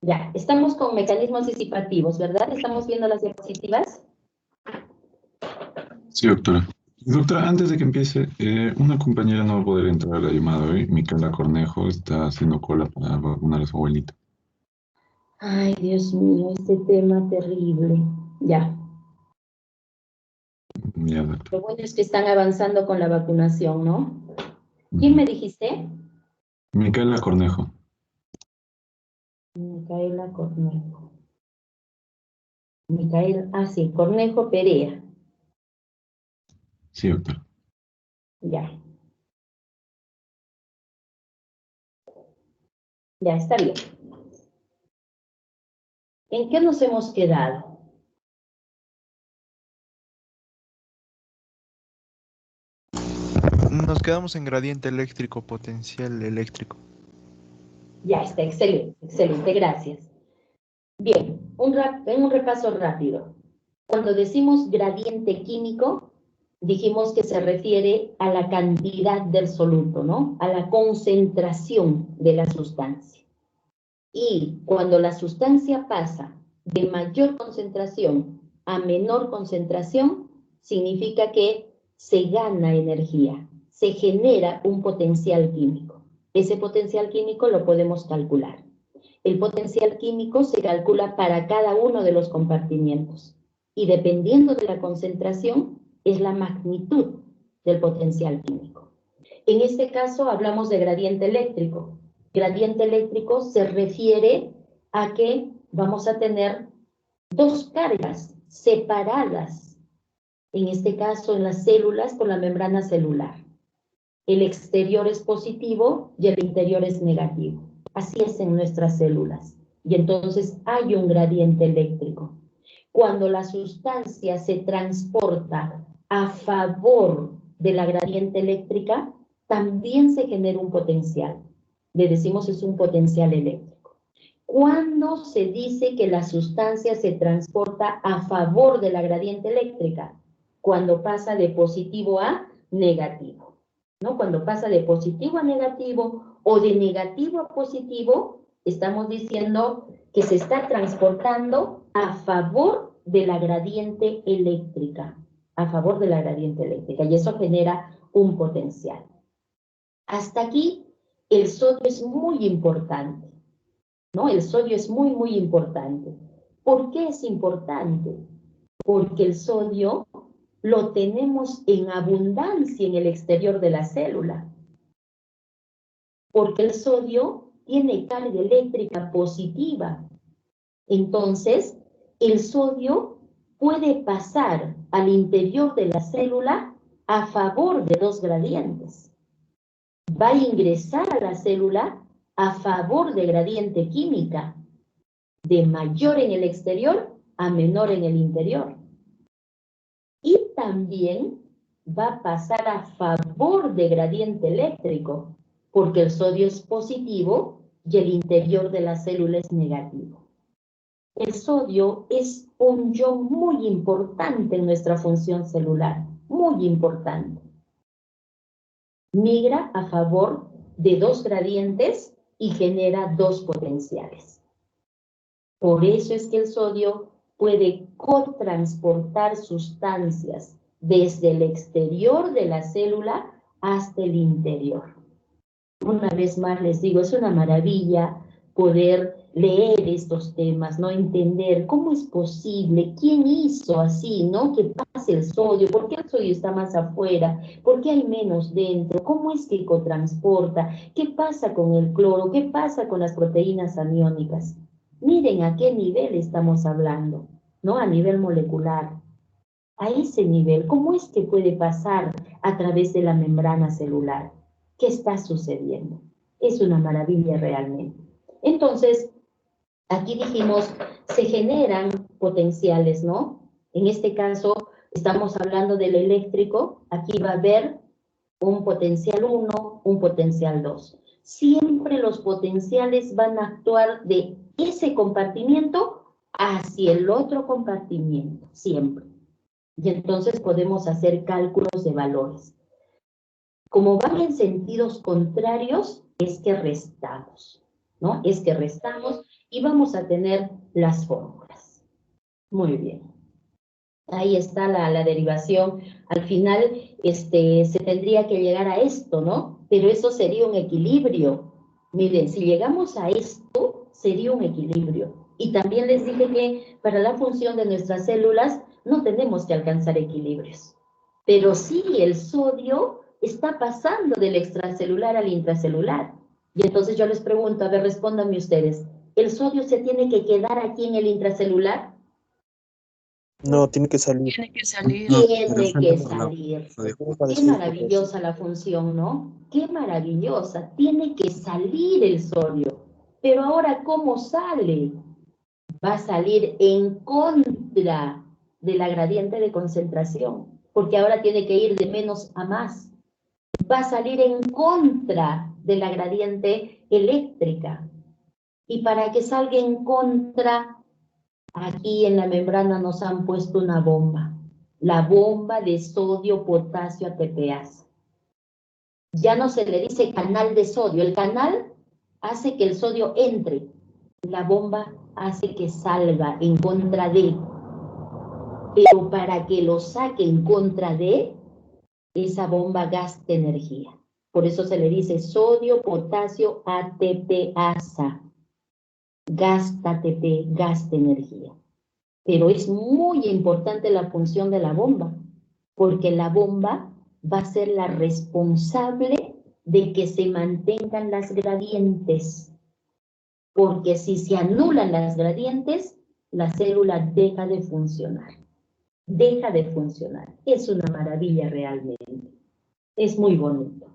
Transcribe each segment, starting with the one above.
Ya, estamos con mecanismos disipativos, ¿verdad? ¿Estamos viendo las diapositivas? Sí, doctora. Doctora, antes de que empiece, una compañera no va a poder entrar a la llamada hoy. Micaela Cornejo está haciendo cola para vacunar a su abuelito. Ay, Dios mío, este tema terrible. Ya. Ya, doctora. Lo bueno es que están avanzando con la vacunación, ¿no? ¿Quién me dijiste? Micaela Cornejo. Micaela Cornejo. Sí, Cornejo Perea. Sí, doctora. Ya. Ya, está bien. ¿En qué nos hemos quedado? Nos quedamos en gradiente eléctrico, potencial eléctrico. Ya está, excelente, excelente, gracias. Bien, en un repaso rápido. Cuando decimos gradiente químico, dijimos que se refiere a la cantidad del soluto, ¿no? A la concentración de la sustancia. Y cuando la sustancia pasa de mayor concentración a menor concentración, significa que se gana energía, se genera un potencial químico. Ese potencial químico lo podemos calcular. El potencial químico se calcula para cada uno de los compartimientos y dependiendo de la concentración es la magnitud del potencial químico. En este caso hablamos de gradiente eléctrico. Gradiente eléctrico se refiere a que vamos a tener dos cargas separadas, en este caso en las células por la membrana celular. El exterior es positivo y el interior es negativo. Así es en nuestras células. Y entonces hay un gradiente eléctrico. Cuando la sustancia se transporta a favor de la gradiente eléctrica, también se genera un potencial. Le decimos es un potencial eléctrico. Cuando se dice que la sustancia se transporta a favor de la gradiente eléctrica, cuando pasa de positivo a negativo. ¿No? Cuando pasa de positivo a negativo o de negativo a positivo, estamos diciendo que se está transportando a favor de la gradiente eléctrica, a favor de la gradiente eléctrica, y eso genera un potencial. Hasta aquí, el sodio es muy importante, ¿no? El sodio es muy, muy importante. ¿Por qué es importante? Porque el sodio lo tenemos en abundancia en el exterior de la célula. Porque el sodio tiene carga eléctrica positiva. Entonces, el sodio puede pasar al interior de la célula a favor de dos gradientes. Va a ingresar a la célula a favor de gradiente química, de mayor en el exterior a menor en el interior. Y también va a pasar a favor de gradiente eléctrico, porque el sodio es positivo y el interior de la célula es negativo. El sodio es un ion muy importante en nuestra función celular, muy importante. Migra a favor de dos gradientes y genera dos potenciales. Por eso es que el sodio puede cotransportar sustancias desde el exterior de la célula hasta el interior. Una vez más les digo, es una maravilla poder leer estos temas, ¿no? Entender cómo es posible, quién hizo así, ¿no? Que pase el sodio, por qué el sodio está más afuera, por qué hay menos dentro, cómo es que cotransporta, qué pasa con el cloro, qué pasa con las proteínas aniónicas. Miren a qué nivel estamos hablando, ¿no? A nivel molecular. A ese nivel, ¿cómo es que puede pasar a través de la membrana celular? ¿Qué está sucediendo? Es una maravilla realmente. Entonces, aquí dijimos, se generan potenciales, ¿no? En este caso, estamos hablando del eléctrico. Aquí va a haber un potencial 1, un potencial 2. Siempre los potenciales van a actuar de ese compartimiento hacia el otro compartimiento, siempre. Y entonces podemos hacer cálculos de valores. Como van en sentidos contrarios, es que restamos, ¿no? Es que restamos Y vamos a tener las fórmulas. Muy bien. Ahí está la derivación. Al final se tendría que llegar a esto, ¿no? Pero eso sería un equilibrio. Miren, si llegamos a esto, sería un equilibrio. Y también les dije que para la función de nuestras células no tenemos que alcanzar equilibrios. Pero sí, el sodio está pasando del extracelular al intracelular. Y entonces yo les pregunto, a ver, respóndanme ustedes, ¿el sodio se tiene que quedar aquí en el intracelular? No, tiene que salir. Tiene que salir. No, Tiene que salir. Para Qué después maravillosa la función, ¿no? Qué maravillosa. Tiene que salir el sodio. Pero ahora, ¿cómo sale? Va a salir en contra de la gradiente de concentración, porque ahora tiene que ir de menos a más. Va a salir en contra de la gradiente eléctrica. Y para que salga en contra, aquí en la membrana nos han puesto una bomba. La bomba de sodio, potasio, ATPasa. Ya no se le dice canal de sodio. El canal hace que el sodio entre. La bomba hace que salga en contra de. Pero para que lo saque en contra de, esa bomba gasta energía. Por eso se le dice sodio, potasio, ATPasa. Gasta ATP, gasta energía. Pero es muy importante la función de la bomba, porque la bomba va a ser la responsable de que se mantengan las gradientes. Porque si se anulan las gradientes, la célula deja de funcionar. Deja de funcionar. Es una maravilla realmente. Es muy bonito.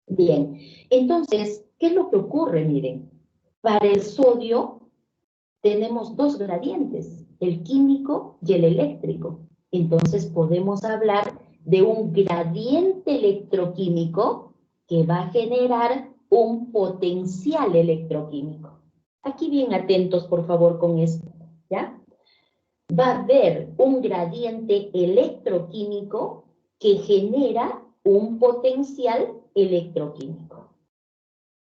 Bien, entonces, ¿qué es lo que ocurre? Miren, para el sodio tenemos dos gradientes, el químico y el eléctrico. Entonces podemos hablar de un gradiente electroquímico que va a generar un potencial electroquímico. Aquí bien atentos, por favor, con esto, ¿ya? Va a haber un gradiente electroquímico que genera un potencial electroquímico.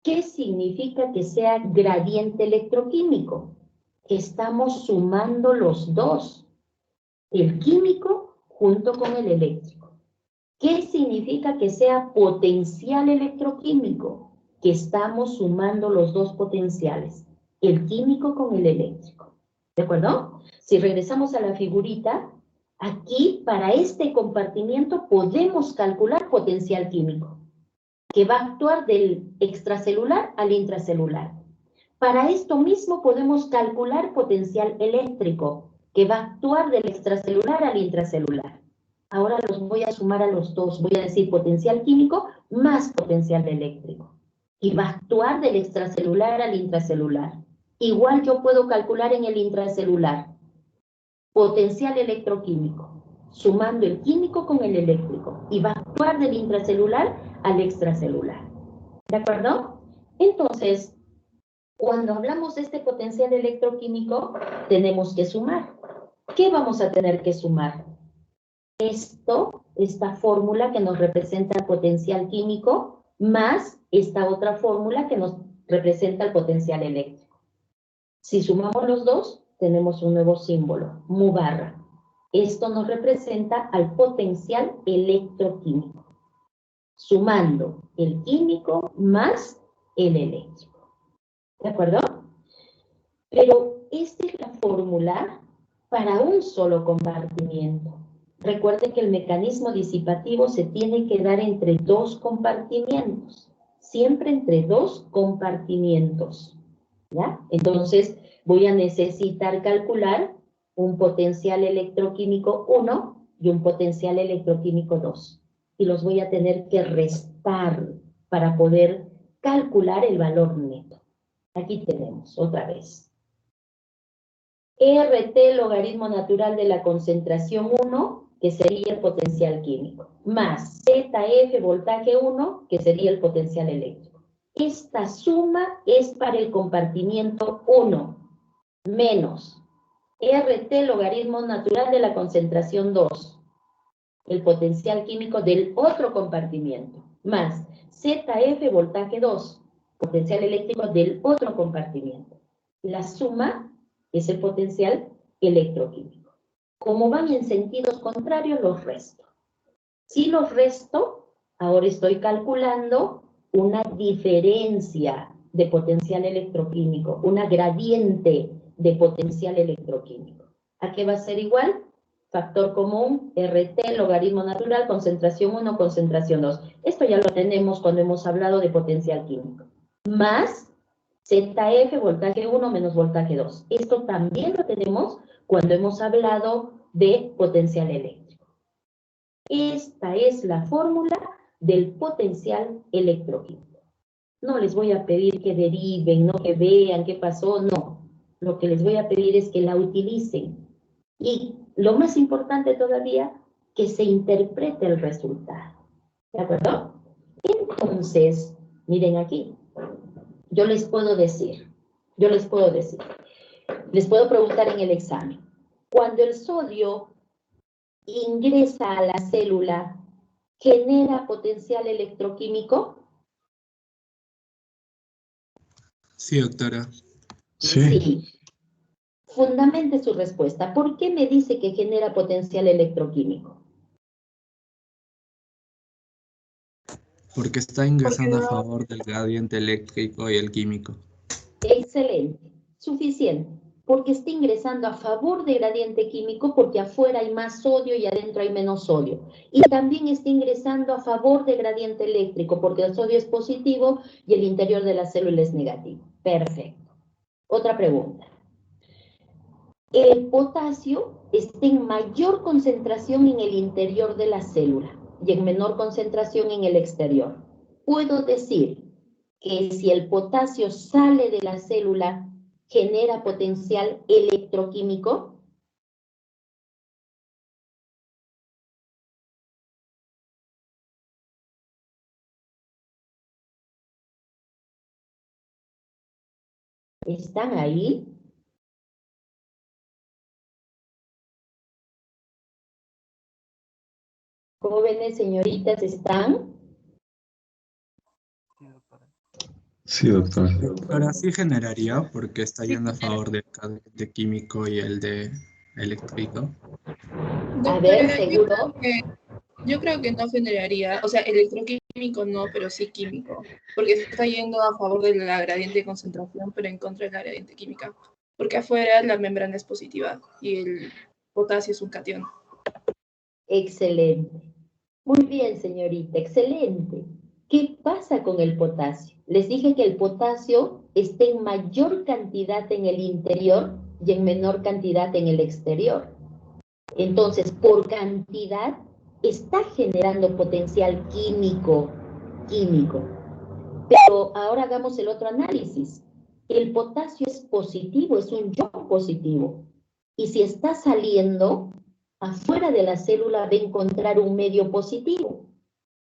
¿Qué significa que sea gradiente electroquímico? Estamos sumando los dos, el químico junto con el eléctrico. ¿Qué significa que sea potencial electroquímico? Que estamos sumando los dos potenciales, el químico con el eléctrico. ¿De acuerdo? Si regresamos a la figurita, aquí para este compartimiento podemos calcular potencial químico, que va a actuar del extracelular al intracelular. Para esto mismo podemos calcular potencial eléctrico, que va a actuar del extracelular al intracelular. Ahora los voy a sumar a los dos. Voy a decir potencial químico más potencial eléctrico. Y va a actuar del extracelular al intracelular. Igual yo puedo calcular en el intracelular potencial electroquímico, sumando el químico con el eléctrico. Y va a actuar del intracelular al extracelular. ¿De acuerdo? Entonces, cuando hablamos de este potencial electroquímico, tenemos que sumar. ¿Qué vamos a tener que sumar? Esta fórmula que nos representa el potencial químico, más esta otra fórmula que nos representa el potencial eléctrico. Si sumamos los dos, tenemos un nuevo símbolo, mu barra. Esto nos representa al potencial electroquímico, sumando el químico más el eléctrico. ¿De acuerdo? Pero esta es la fórmula para un solo compartimiento. Recuerden que el mecanismo disipativo se tiene que dar entre dos compartimientos. Siempre entre dos compartimientos. ¿Ya? Entonces voy a necesitar calcular un potencial electroquímico 1 y un potencial electroquímico 2. Y los voy a tener que restar para poder calcular el valor neto. Aquí tenemos otra vez. RT logaritmo natural de la concentración 1, que sería el potencial químico, más ZF voltaje 1, que sería el potencial eléctrico. Esta suma es para el compartimiento 1, menos RT logaritmo natural de la concentración 2, el potencial químico del otro compartimiento, más ZF voltaje 2, potencial eléctrico del otro compartimiento. La suma es el potencial electroquímico. Como van en sentidos contrarios, los resto. Si los resto, ahora estoy calculando una diferencia de potencial electroquímico, una gradiente de potencial electroquímico. ¿A qué va a ser igual? Factor común, RT, logaritmo natural, concentración 1, concentración 2. Esto ya lo tenemos cuando hemos hablado de potencial químico. Más ZF, voltaje 1 menos voltaje 2. Esto también lo tenemos cuando hemos hablado de potencial eléctrico. Esta es la fórmula del potencial electroquímico. No les voy a pedir que deriven, no que vean qué pasó, no. Lo que les voy a pedir es que la utilicen. Y lo más importante todavía, que se interprete el resultado. ¿De acuerdo? Entonces, miren aquí. Yo les puedo preguntar en el examen. Cuando el sodio ingresa a la célula, ¿genera potencial electroquímico? Sí, doctora. Sí. Fundamente su respuesta. ¿Por qué me dice que genera potencial electroquímico? Porque está ingresando a favor del gradiente eléctrico y el químico. Excelente. Suficiente. Porque está ingresando a favor del gradiente químico porque afuera hay más sodio y adentro hay menos sodio. Y también está ingresando a favor del gradiente eléctrico porque el sodio es positivo y el interior de la célula es negativo. Perfecto. Otra pregunta. El potasio está en mayor concentración en el interior de la célula y en menor concentración en el exterior. Puedo decir que si el potasio sale de la célula, genera potencial electroquímico. ¿Están ahí? Jóvenes, señoritas, ¿están? Sí, doctor. Doctora, sí generaría porque está yendo a favor del gradiente químico y el de eléctrico. A ver, Doctora, seguro. yo creo que no generaría, o sea, electroquímico no, pero sí químico, porque está yendo a favor de la gradiente de concentración, pero en contra de la gradiente química, porque afuera la membrana es positiva y el potasio es un catión. Excelente. Muy bien, señorita, excelente. ¿Qué pasa con el potasio? Les dije que el potasio está en mayor cantidad en el interior y en menor cantidad en el exterior. Entonces, por cantidad, está generando potencial químico. Pero ahora hagamos el otro análisis. El potasio es positivo, es un ion positivo. Y si está saliendo, afuera de la célula va a encontrar un medio positivo.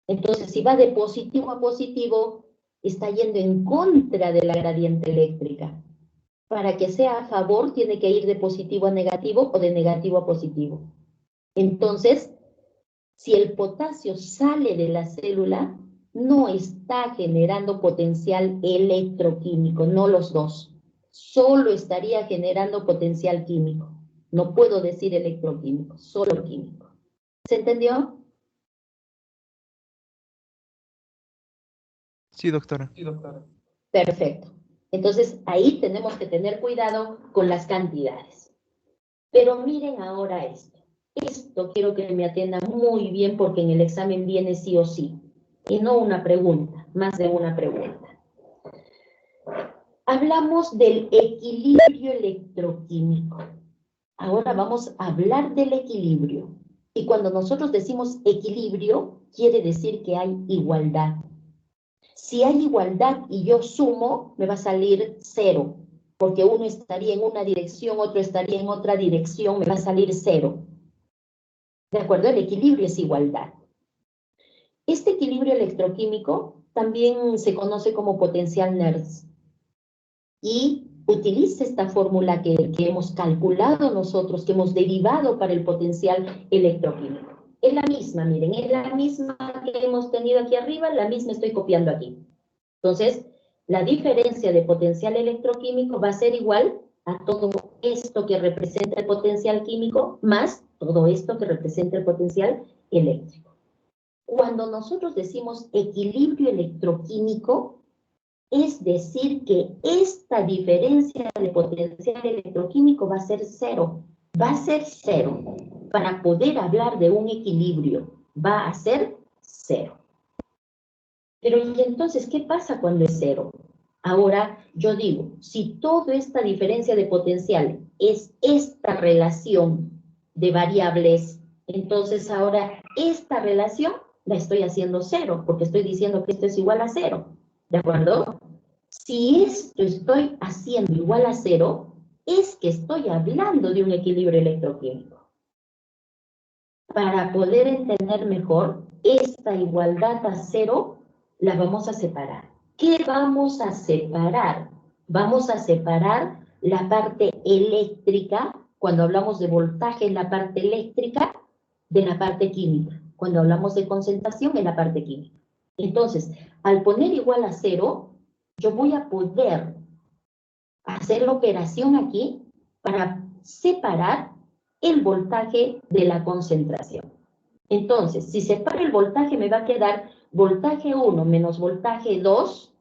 Entonces, si va de positivo a positivo, está yendo en contra de la gradiente eléctrica. Para que sea a favor, tiene que ir de positivo a negativo o de negativo a positivo. Entonces, si el potasio sale de la célula, no está generando potencial electroquímico, no los dos. Solo estaría generando potencial químico. No puedo decir electroquímico, solo químico. ¿Se entendió? Sí, doctora. Perfecto. Entonces, ahí tenemos que tener cuidado con las cantidades. Pero miren ahora esto. Esto quiero que me atiendan muy bien porque en el examen viene sí o sí. Y no una pregunta, más de una pregunta. Hablamos del equilibrio electroquímico. Ahora vamos a hablar del equilibrio. Y cuando nosotros decimos equilibrio, quiere decir que hay igualdad. Si hay igualdad y yo sumo, me va a salir 0, porque uno estaría en una dirección, otro estaría en otra dirección, me va a salir 0. ¿De acuerdo? El equilibrio es igualdad. Este equilibrio electroquímico también se conoce como potencial Nernst. Y utiliza esta fórmula que hemos calculado nosotros, que hemos derivado para el potencial electroquímico. Es la misma, miren, es la misma que hemos tenido aquí arriba, la misma estoy copiando aquí. Entonces, la diferencia de potencial electroquímico va a ser igual a todo esto que representa el potencial químico más todo esto que representa el potencial eléctrico. Cuando nosotros decimos equilibrio electroquímico, es decir que esta diferencia de potencial electroquímico va a ser cero. Va a ser cero. Para poder hablar de un equilibrio, va a ser cero. Pero ¿y entonces qué pasa cuando es cero? Ahora yo digo, si toda esta diferencia de potencial es esta relación de variables, entonces ahora esta relación la estoy haciendo cero, porque estoy diciendo que esto es igual a cero, ¿de acuerdo? Si esto estoy haciendo igual a cero, es que estoy hablando de un equilibrio electroquímico. Para poder entender mejor, esta igualdad a cero la vamos a separar. ¿Qué vamos a separar? Vamos a separar la parte eléctrica, cuando hablamos de voltaje en la parte eléctrica, de la parte química. Cuando hablamos de concentración en la parte química. Entonces, al poner igual a cero, yo voy a poder hacer la operación aquí para separar el voltaje de la concentración. Entonces, si separo el voltaje, me va a quedar voltaje 1 menos voltaje 2.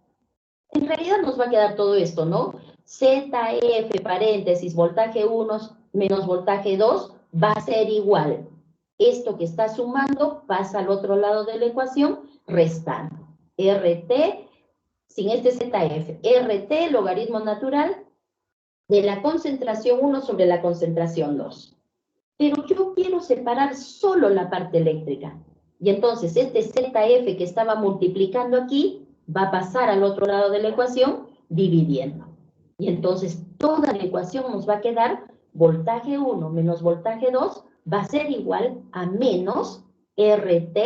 En realidad nos va a quedar todo esto, ¿no? ZF, paréntesis, voltaje 1 menos voltaje 2 va a ser igual. Esto que está sumando pasa al otro lado de la ecuación, restando. RT, sin este ZF, RT, logaritmo natural de la concentración 1 sobre la concentración 2. Pero yo quiero separar solo la parte eléctrica. Y entonces este ZF que estaba multiplicando aquí va a pasar al otro lado de la ecuación dividiendo. Y entonces toda la ecuación nos va a quedar voltaje 1 menos voltaje 2 va a ser igual a menos RT.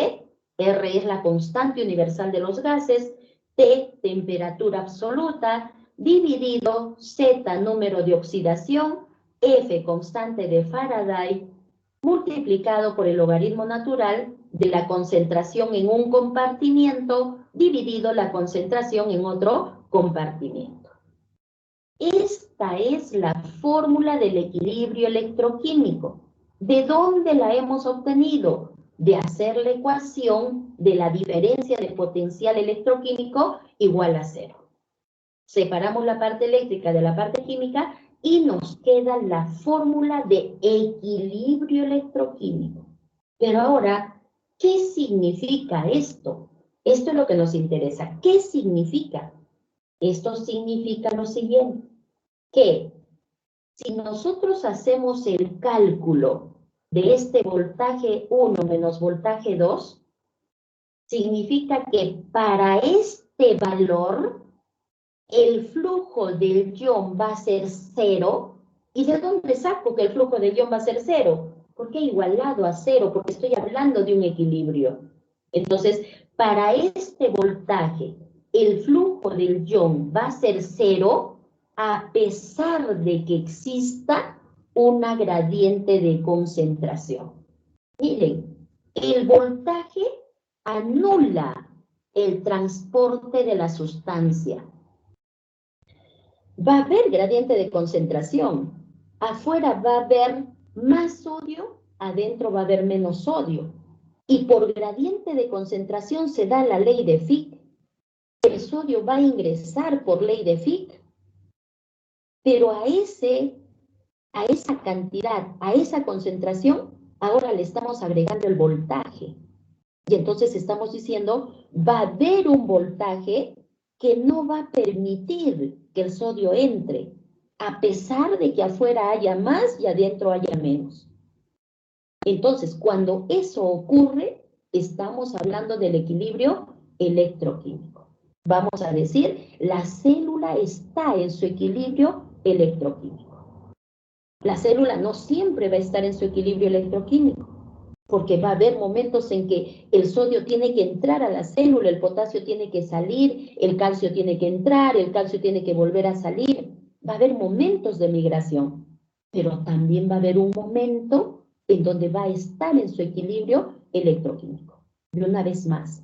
R es la constante universal de los gases, T, temperatura absoluta, dividido Z, número de oxidación, F, constante de Faraday, multiplicado por el logaritmo natural de la concentración en un compartimiento, dividido la concentración en otro compartimiento. Esta es la fórmula del equilibrio electroquímico. ¿De dónde la hemos obtenido? De hacer la ecuación de la diferencia de potencial electroquímico igual a cero. Separamos la parte eléctrica de la parte química y nos queda la fórmula de equilibrio electroquímico. Pero ahora, ¿qué significa esto? Esto es lo que nos interesa. ¿Qué significa? Esto significa lo siguiente, que si nosotros hacemos el cálculo de este voltaje 1 menos voltaje 2, significa que para este valor el flujo del ion va a ser cero. ¿Y de dónde saco que el flujo del ion va a ser cero? Porque igualado a cero, porque estoy hablando de un equilibrio. Entonces, para este voltaje, el flujo del ion va a ser cero a pesar de que exista una gradiente de concentración. Miren, el voltaje anula el transporte de la sustancia. Va a haber gradiente de concentración. Afuera va a haber más sodio, adentro va a haber menos sodio. Y por gradiente de concentración se da la ley de Fick. El sodio va a ingresar por ley de Fick. Pero a esa cantidad, a esa concentración, ahora le estamos agregando el voltaje. Y entonces estamos diciendo, va a haber un voltaje que no va a permitir que el sodio entre, a pesar de que afuera haya más y adentro haya menos. Entonces, cuando eso ocurre, estamos hablando del equilibrio electroquímico. Vamos a decir, la célula está en su equilibrio electroquímico. La célula no siempre va a estar en su equilibrio electroquímico, porque va a haber momentos en que el sodio tiene que entrar a la célula, el potasio tiene que salir, el calcio tiene que entrar, el calcio tiene que volver a salir. Va a haber momentos de migración, pero también va a haber un momento en donde va a estar en su equilibrio electroquímico. Y una vez más,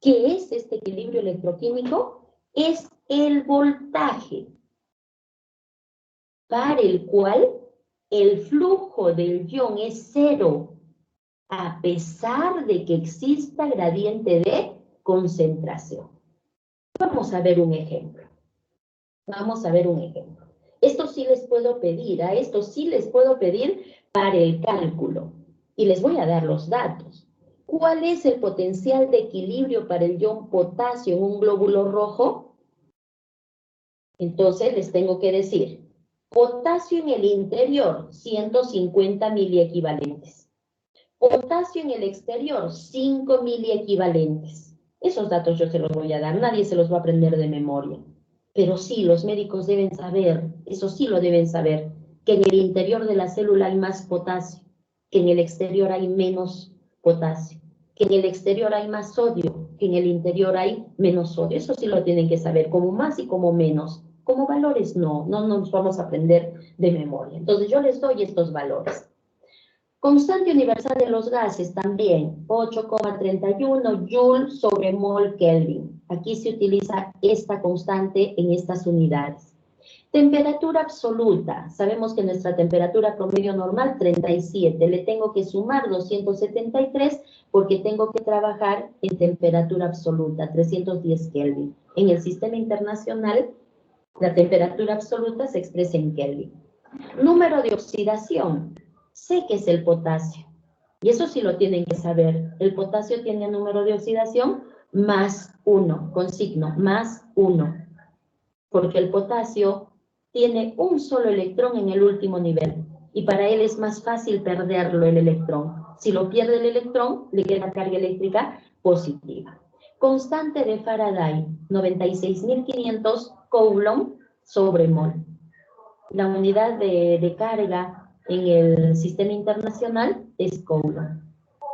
¿qué es este equilibrio electroquímico? Es el voltaje para el cual el flujo del ion es cero, a pesar de que exista gradiente de concentración. Vamos a ver un ejemplo. Vamos a ver un ejemplo. Esto sí les puedo pedir, a esto sí les puedo pedir para el cálculo. Y les voy a dar los datos. ¿Cuál es el potencial de equilibrio para el ion potasio en un glóbulo rojo? Entonces les tengo que decir, potasio en el interior, 150 miliequivalentes. Potasio en el exterior, 5 miliequivalentes. Esos datos yo se los voy a dar, nadie se los va a aprender de memoria. Pero sí, los médicos deben saber, eso sí lo deben saber, que en el interior de la célula hay más potasio, que en el exterior hay menos potasio, que en el exterior hay más sodio, que en el interior hay menos sodio. Eso sí lo tienen que saber, como más y como menos. Como valores no nos vamos a aprender de memoria. Entonces yo les doy estos valores. Constante universal de los gases también, 8,31 Joule sobre mol Kelvin. Aquí se utiliza esta constante en estas unidades. Temperatura absoluta, sabemos que nuestra temperatura promedio normal 37, le tengo que sumar 273 porque tengo que trabajar en temperatura absoluta, 310 Kelvin. En el sistema internacional, la temperatura absoluta se expresa en Kelvin. Número de oxidación. Sé que es el potasio, y eso sí lo tienen que saber. El potasio tiene número de oxidación más 1, con signo, más 1, porque el potasio tiene un solo electrón en el último nivel, y para él es más fácil perderlo el electrón. Si lo pierde el electrón, le queda carga eléctrica positiva. Constante de Faraday, 96.500 Coulomb sobre mol. La unidad de carga en el sistema internacional es Coulomb.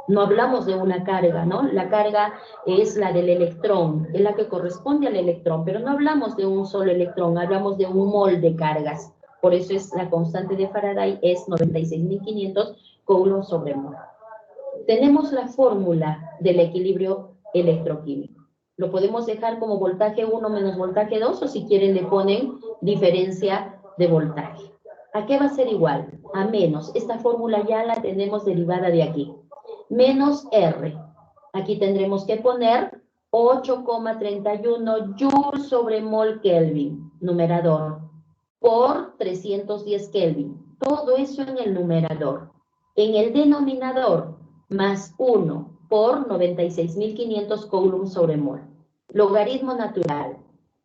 No hablamos de una carga, ¿no? La carga es la del electrón, es la que corresponde al electrón, pero no hablamos de un solo electrón, hablamos de un mol de cargas. Por eso es la constante de Faraday es 96.500 Coulomb sobre mol. Tenemos la fórmula del equilibrio electroquímico. Lo podemos dejar como voltaje 1 menos voltaje 2, o si quieren le ponen diferencia de voltaje. ¿A qué va a ser igual? A menos. Esta fórmula ya la tenemos derivada de aquí. Menos R. Aquí tendremos que poner 8,31 Joule sobre mol Kelvin, numerador, por 310 Kelvin. Todo eso en el numerador. En el denominador, más 1 por 96.500 Coulomb sobre mol. Logaritmo natural.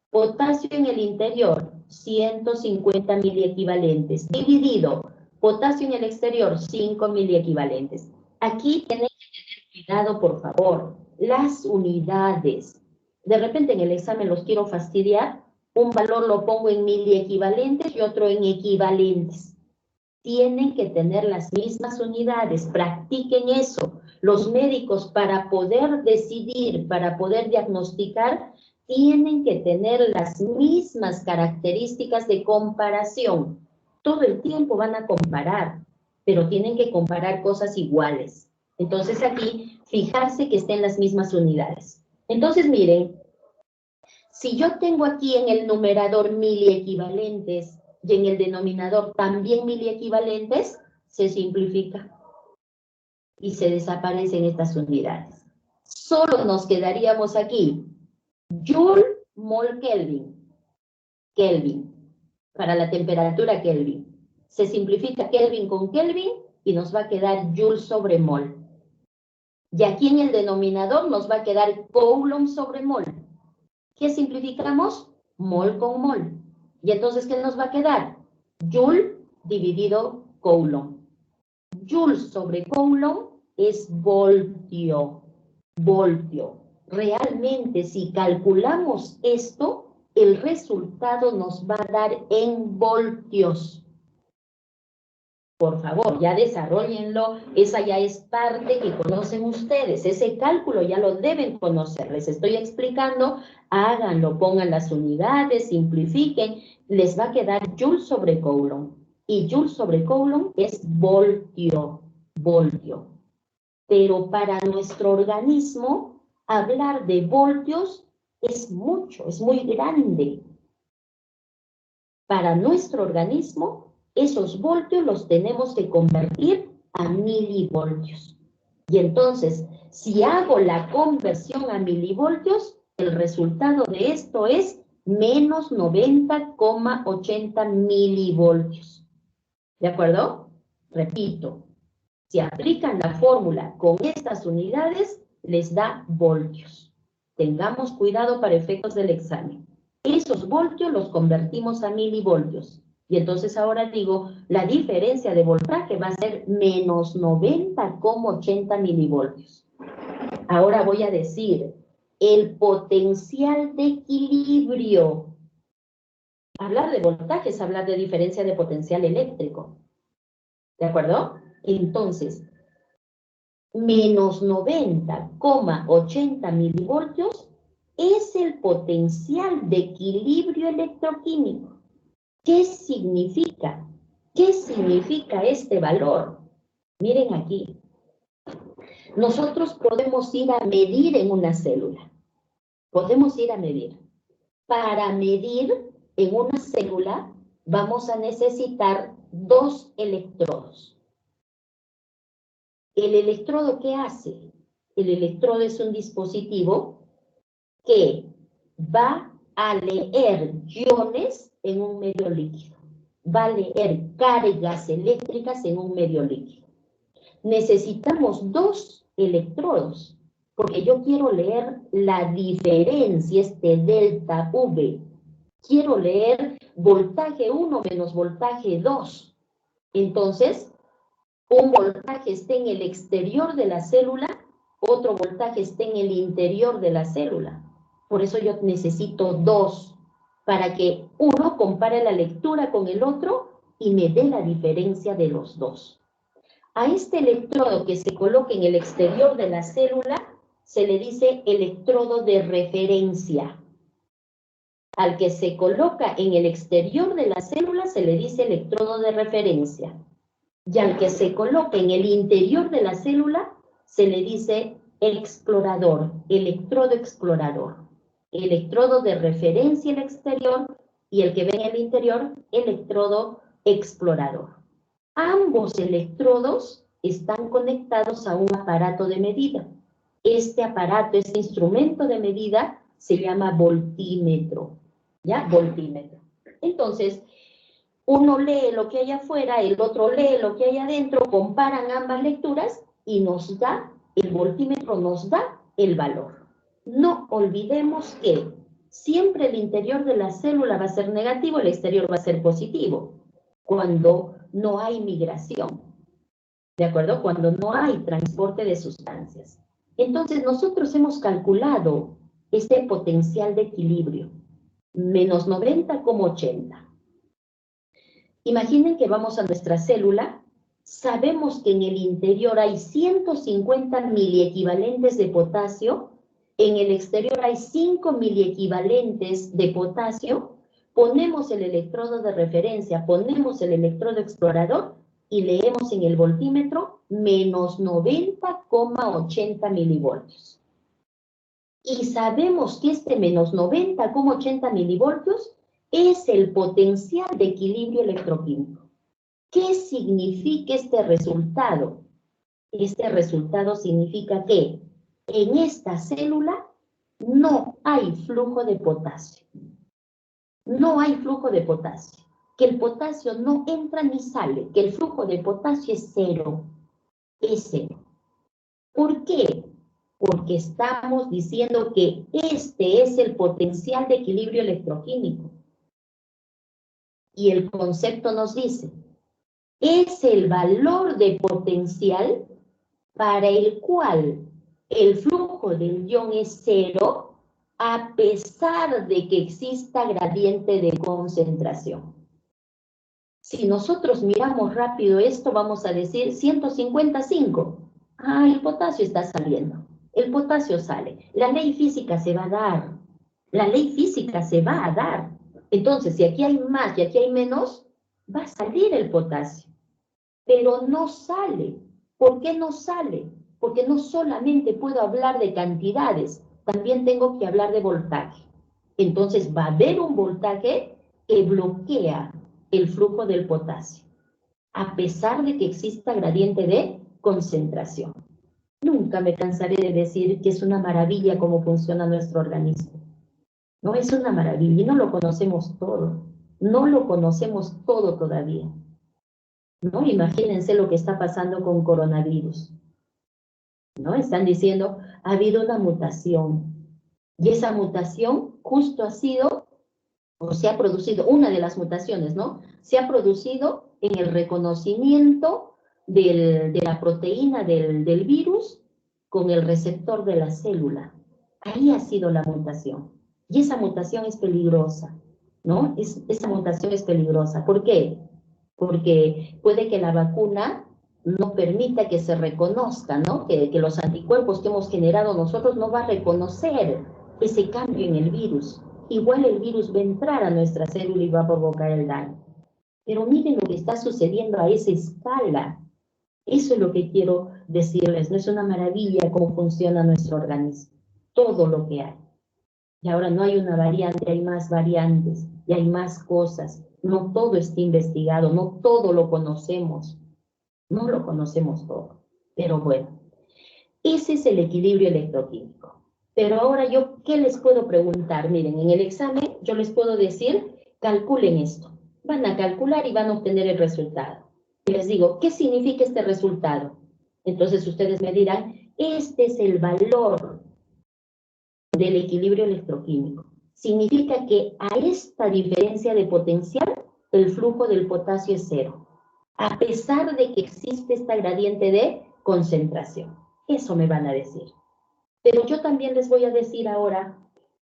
Potasio en el interior, 150 miliequivalentes, dividido, potasio en el exterior, 5 miliequivalentes. Aquí tienen que tener cuidado, por favor, las unidades. De repente en el examen los quiero fastidiar, un valor lo pongo en miliequivalentes y otro en equivalentes. Tienen que tener las mismas unidades, practiquen eso. Los médicos, para poder decidir, para poder diagnosticar, tienen que tener las mismas características de comparación. Todo el tiempo van a comparar, pero tienen que comparar cosas iguales. Entonces aquí, fijarse que estén las mismas unidades. Entonces miren, si yo tengo aquí en el numerador miliequivalentes y en el denominador también miliequivalentes, se simplifica y se desaparecen estas unidades. Solo nos quedaríamos aquí Joule, mol, Kelvin. Kelvin, para la temperatura Kelvin. Se simplifica Kelvin con Kelvin y nos va a quedar Joule sobre mol. Y aquí en el denominador nos va a quedar Coulomb sobre mol. ¿Qué simplificamos? Mol con mol. Y entonces, ¿qué nos va a quedar? Joule dividido Coulomb. Joule sobre Coulomb es voltio. Voltio. Realmente, si calculamos esto, el resultado nos va a dar en voltios. Por favor, ya desarróllenlo. Esa ya es parte que conocen ustedes. Ese cálculo ya lo deben conocer. Les estoy explicando. Háganlo, pongan las unidades, simplifiquen. Les va a quedar Joule sobre Coulomb. Y Joule sobre Coulomb es voltio. Voltio. Pero para nuestro organismo, hablar de voltios Es mucho, es muy grande. Para nuestro organismo, esos voltios los tenemos que convertir a milivoltios. Y entonces, si hago la conversión a milivoltios, el resultado de esto es menos 90,80 milivoltios. ¿De acuerdo? Repito, si aplican la fórmula con estas unidades, les da voltios. Tengamos cuidado para efectos del examen. Esos voltios los convertimos a milivoltios. Y entonces ahora digo, la diferencia de voltaje va a ser menos 90,80 milivoltios. Ahora voy a decir, el potencial de equilibrio. Hablar de voltaje es hablar de diferencia de potencial eléctrico. ¿De acuerdo? Entonces, menos 90,80 milivoltios es el potencial de equilibrio electroquímico. ¿Qué significa? ¿Qué significa este valor? Miren aquí. Nosotros podemos ir a medir en una célula. Podemos ir a medir. Para medir en una célula vamos a necesitar 2 electrodos. ¿El electrodo qué hace? El electrodo es un dispositivo que va a leer iones en un medio líquido. Va a leer cargas eléctricas en un medio líquido. Necesitamos 2 electrodos, porque yo quiero leer la diferencia, este delta V. Quiero leer voltaje 1 menos voltaje 2. Entonces, un voltaje está en el exterior de la célula, otro voltaje está en el interior de la célula. Por eso yo necesito 2, para que uno compare la lectura con el otro y me dé la diferencia de los 2. A este electrodo que se coloca en el exterior de la célula se le dice electrodo de referencia. Al que se coloca en el exterior de la célula se le dice electrodo de referencia. Y al que se coloca en el interior de la célula se le dice explorador, electrodo explorador. Electrodo de referencia el exterior y el que ve en el interior, electrodo explorador. Ambos electrodos están conectados a un aparato de medida. Este aparato, este instrumento de medida, se llama voltímetro. ¿Ya? Voltímetro. Entonces, uno lee lo que hay afuera, el otro lee lo que hay adentro, comparan ambas lecturas y nos da, el voltímetro nos da el valor. No olvidemos que siempre el interior de la célula va a ser negativo, el exterior va a ser positivo, cuando no hay migración, ¿de acuerdo? Cuando no hay transporte de sustancias. Entonces nosotros hemos calculado este potencial de equilibrio, menos 90,80. Imaginen que vamos a nuestra célula, sabemos que en el interior hay 150 miliequivalentes de potasio, en el exterior hay 5 miliequivalentes de potasio, ponemos el electrodo de referencia, ponemos el electrodo explorador y leemos en el voltímetro menos 90,80 milivoltios. Y sabemos que este menos 90,80 milivoltios es el potencial de equilibrio electroquímico. ¿Qué significa este resultado? Este resultado significa que en esta célula no hay flujo de potasio. No hay flujo de potasio. Que el potasio no entra ni sale, que el flujo de potasio es cero. Es cero. ¿Por qué? Porque estamos diciendo que este es el potencial de equilibrio electroquímico. Y el concepto nos dice, es el valor de potencial para el cual el flujo del ion es cero a pesar de que exista gradiente de concentración. Si nosotros miramos rápido esto, vamos a decir 155. Ah, el potasio está saliendo. El potasio sale. La ley física se va a dar. La ley física se va a dar. Entonces, si aquí hay más y aquí hay menos, va a salir el potasio. Pero no sale. ¿Por qué no sale? Porque no solamente puedo hablar de cantidades, también tengo que hablar de voltaje. Entonces va a haber un voltaje que bloquea el flujo del potasio, a pesar de que exista gradiente de concentración. Nunca me cansaré de decir que es una maravilla cómo funciona nuestro organismo. No es una maravilla y no lo conocemos todo. No lo conocemos todo todavía. ¿No? Imagínense lo que está pasando con coronavirus. ¿No? Están diciendo, ha habido una mutación. Y esa mutación justo ha sido, o se ha producido, una de las mutaciones, ¿no? Se ha producido en el reconocimiento de la proteína del virus con el receptor de la célula. Ahí ha sido la mutación. Y esa mutación es peligrosa, ¿no? Esa mutación es peligrosa. ¿Por qué? Porque puede que la vacuna no permita que se reconozca, ¿no? Que los anticuerpos que hemos generado nosotros no va a reconocer ese cambio en el virus. Igual el virus va a entrar a nuestra célula y va a provocar el daño. Pero miren lo que está sucediendo a esa escala. Eso es lo que quiero decirles. No es una maravilla cómo funciona nuestro organismo. Todo lo que hay. Y ahora no hay una variante, hay más variantes y hay más cosas. No todo está investigado, no todo lo conocemos. No lo conocemos todo. Pero bueno, ese es el equilibrio electroquímico. Pero ahora yo, ¿qué les puedo preguntar? Miren, en el examen yo les puedo decir, calculen esto. Van a calcular y van a obtener el resultado. Y les digo, ¿qué significa este resultado? Entonces ustedes me dirán, este es el valor del equilibrio electroquímico. Significa que a esta diferencia de potencial, el flujo del potasio es cero, a pesar de que existe esta gradiente de concentración. Eso me van a decir. Pero yo también les voy a decir ahora,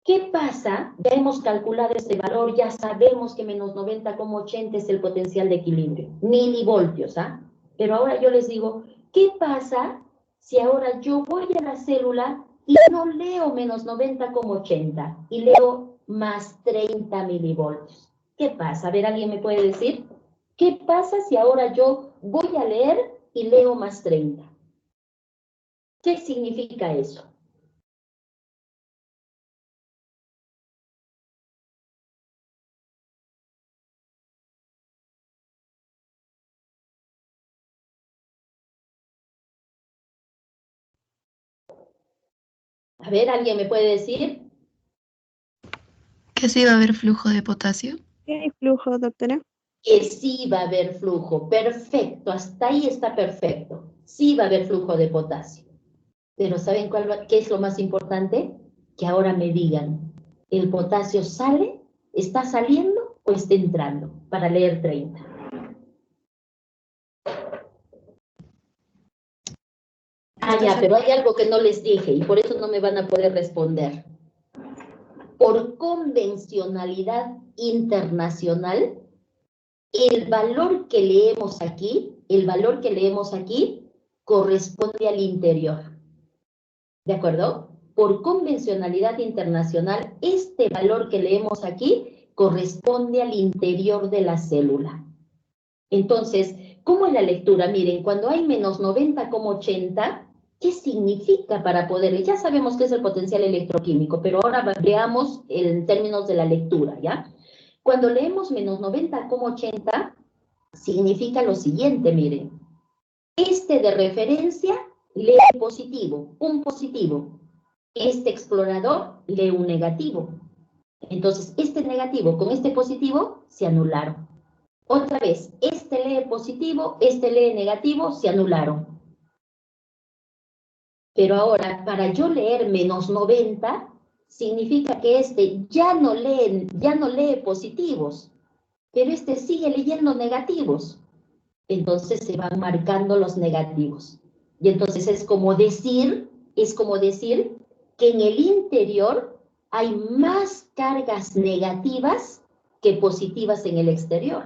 ¿qué pasa? Ya hemos calculado este valor, ya sabemos que menos 90,80 es el potencial de equilibrio, milivoltios, ¿ah? Pero ahora yo les digo, ¿qué pasa si ahora yo voy a la célula y no leo menos 90,80 y leo más 30 milivoltios? ¿Qué pasa? A ver, ¿alguien me puede decir? ¿Qué pasa si ahora yo voy a leer y leo más 30? ¿Qué significa eso? A ver, ¿alguien me puede decir? ¿Que sí va a haber flujo de potasio? ¿Qué hay flujo, doctora? Que sí va a haber flujo. Perfecto, hasta ahí está perfecto. Sí va a haber flujo de potasio. Pero ¿saben qué es lo más importante? Que ahora me digan, ¿el potasio sale, está saliendo o está entrando? Para leer 30. Ah, ya, pero hay algo que no les dije y por eso no me van a poder responder. Por convencionalidad internacional, el valor que leemos aquí corresponde al interior. ¿De acuerdo? Por convencionalidad internacional, este valor que leemos aquí corresponde al interior de la célula. Entonces, ¿cómo es la lectura? Miren, cuando hay menos 90,80, ¿qué significa para poder? Ya sabemos qué es el potencial electroquímico, pero ahora veamos en términos de la lectura, ¿ya? Cuando leemos menos 90,80, significa lo siguiente, miren. Este de referencia lee positivo, un positivo. Este explorador lee un negativo. Entonces, este negativo con este positivo se anularon. Otra vez, este lee positivo, este lee negativo, se anularon. Pero ahora, para yo leer menos 90, significa que este ya no lee positivos, pero este sigue leyendo negativos. Entonces se van marcando los negativos. Y entonces es como decir que en el interior hay más cargas negativas que positivas en el exterior.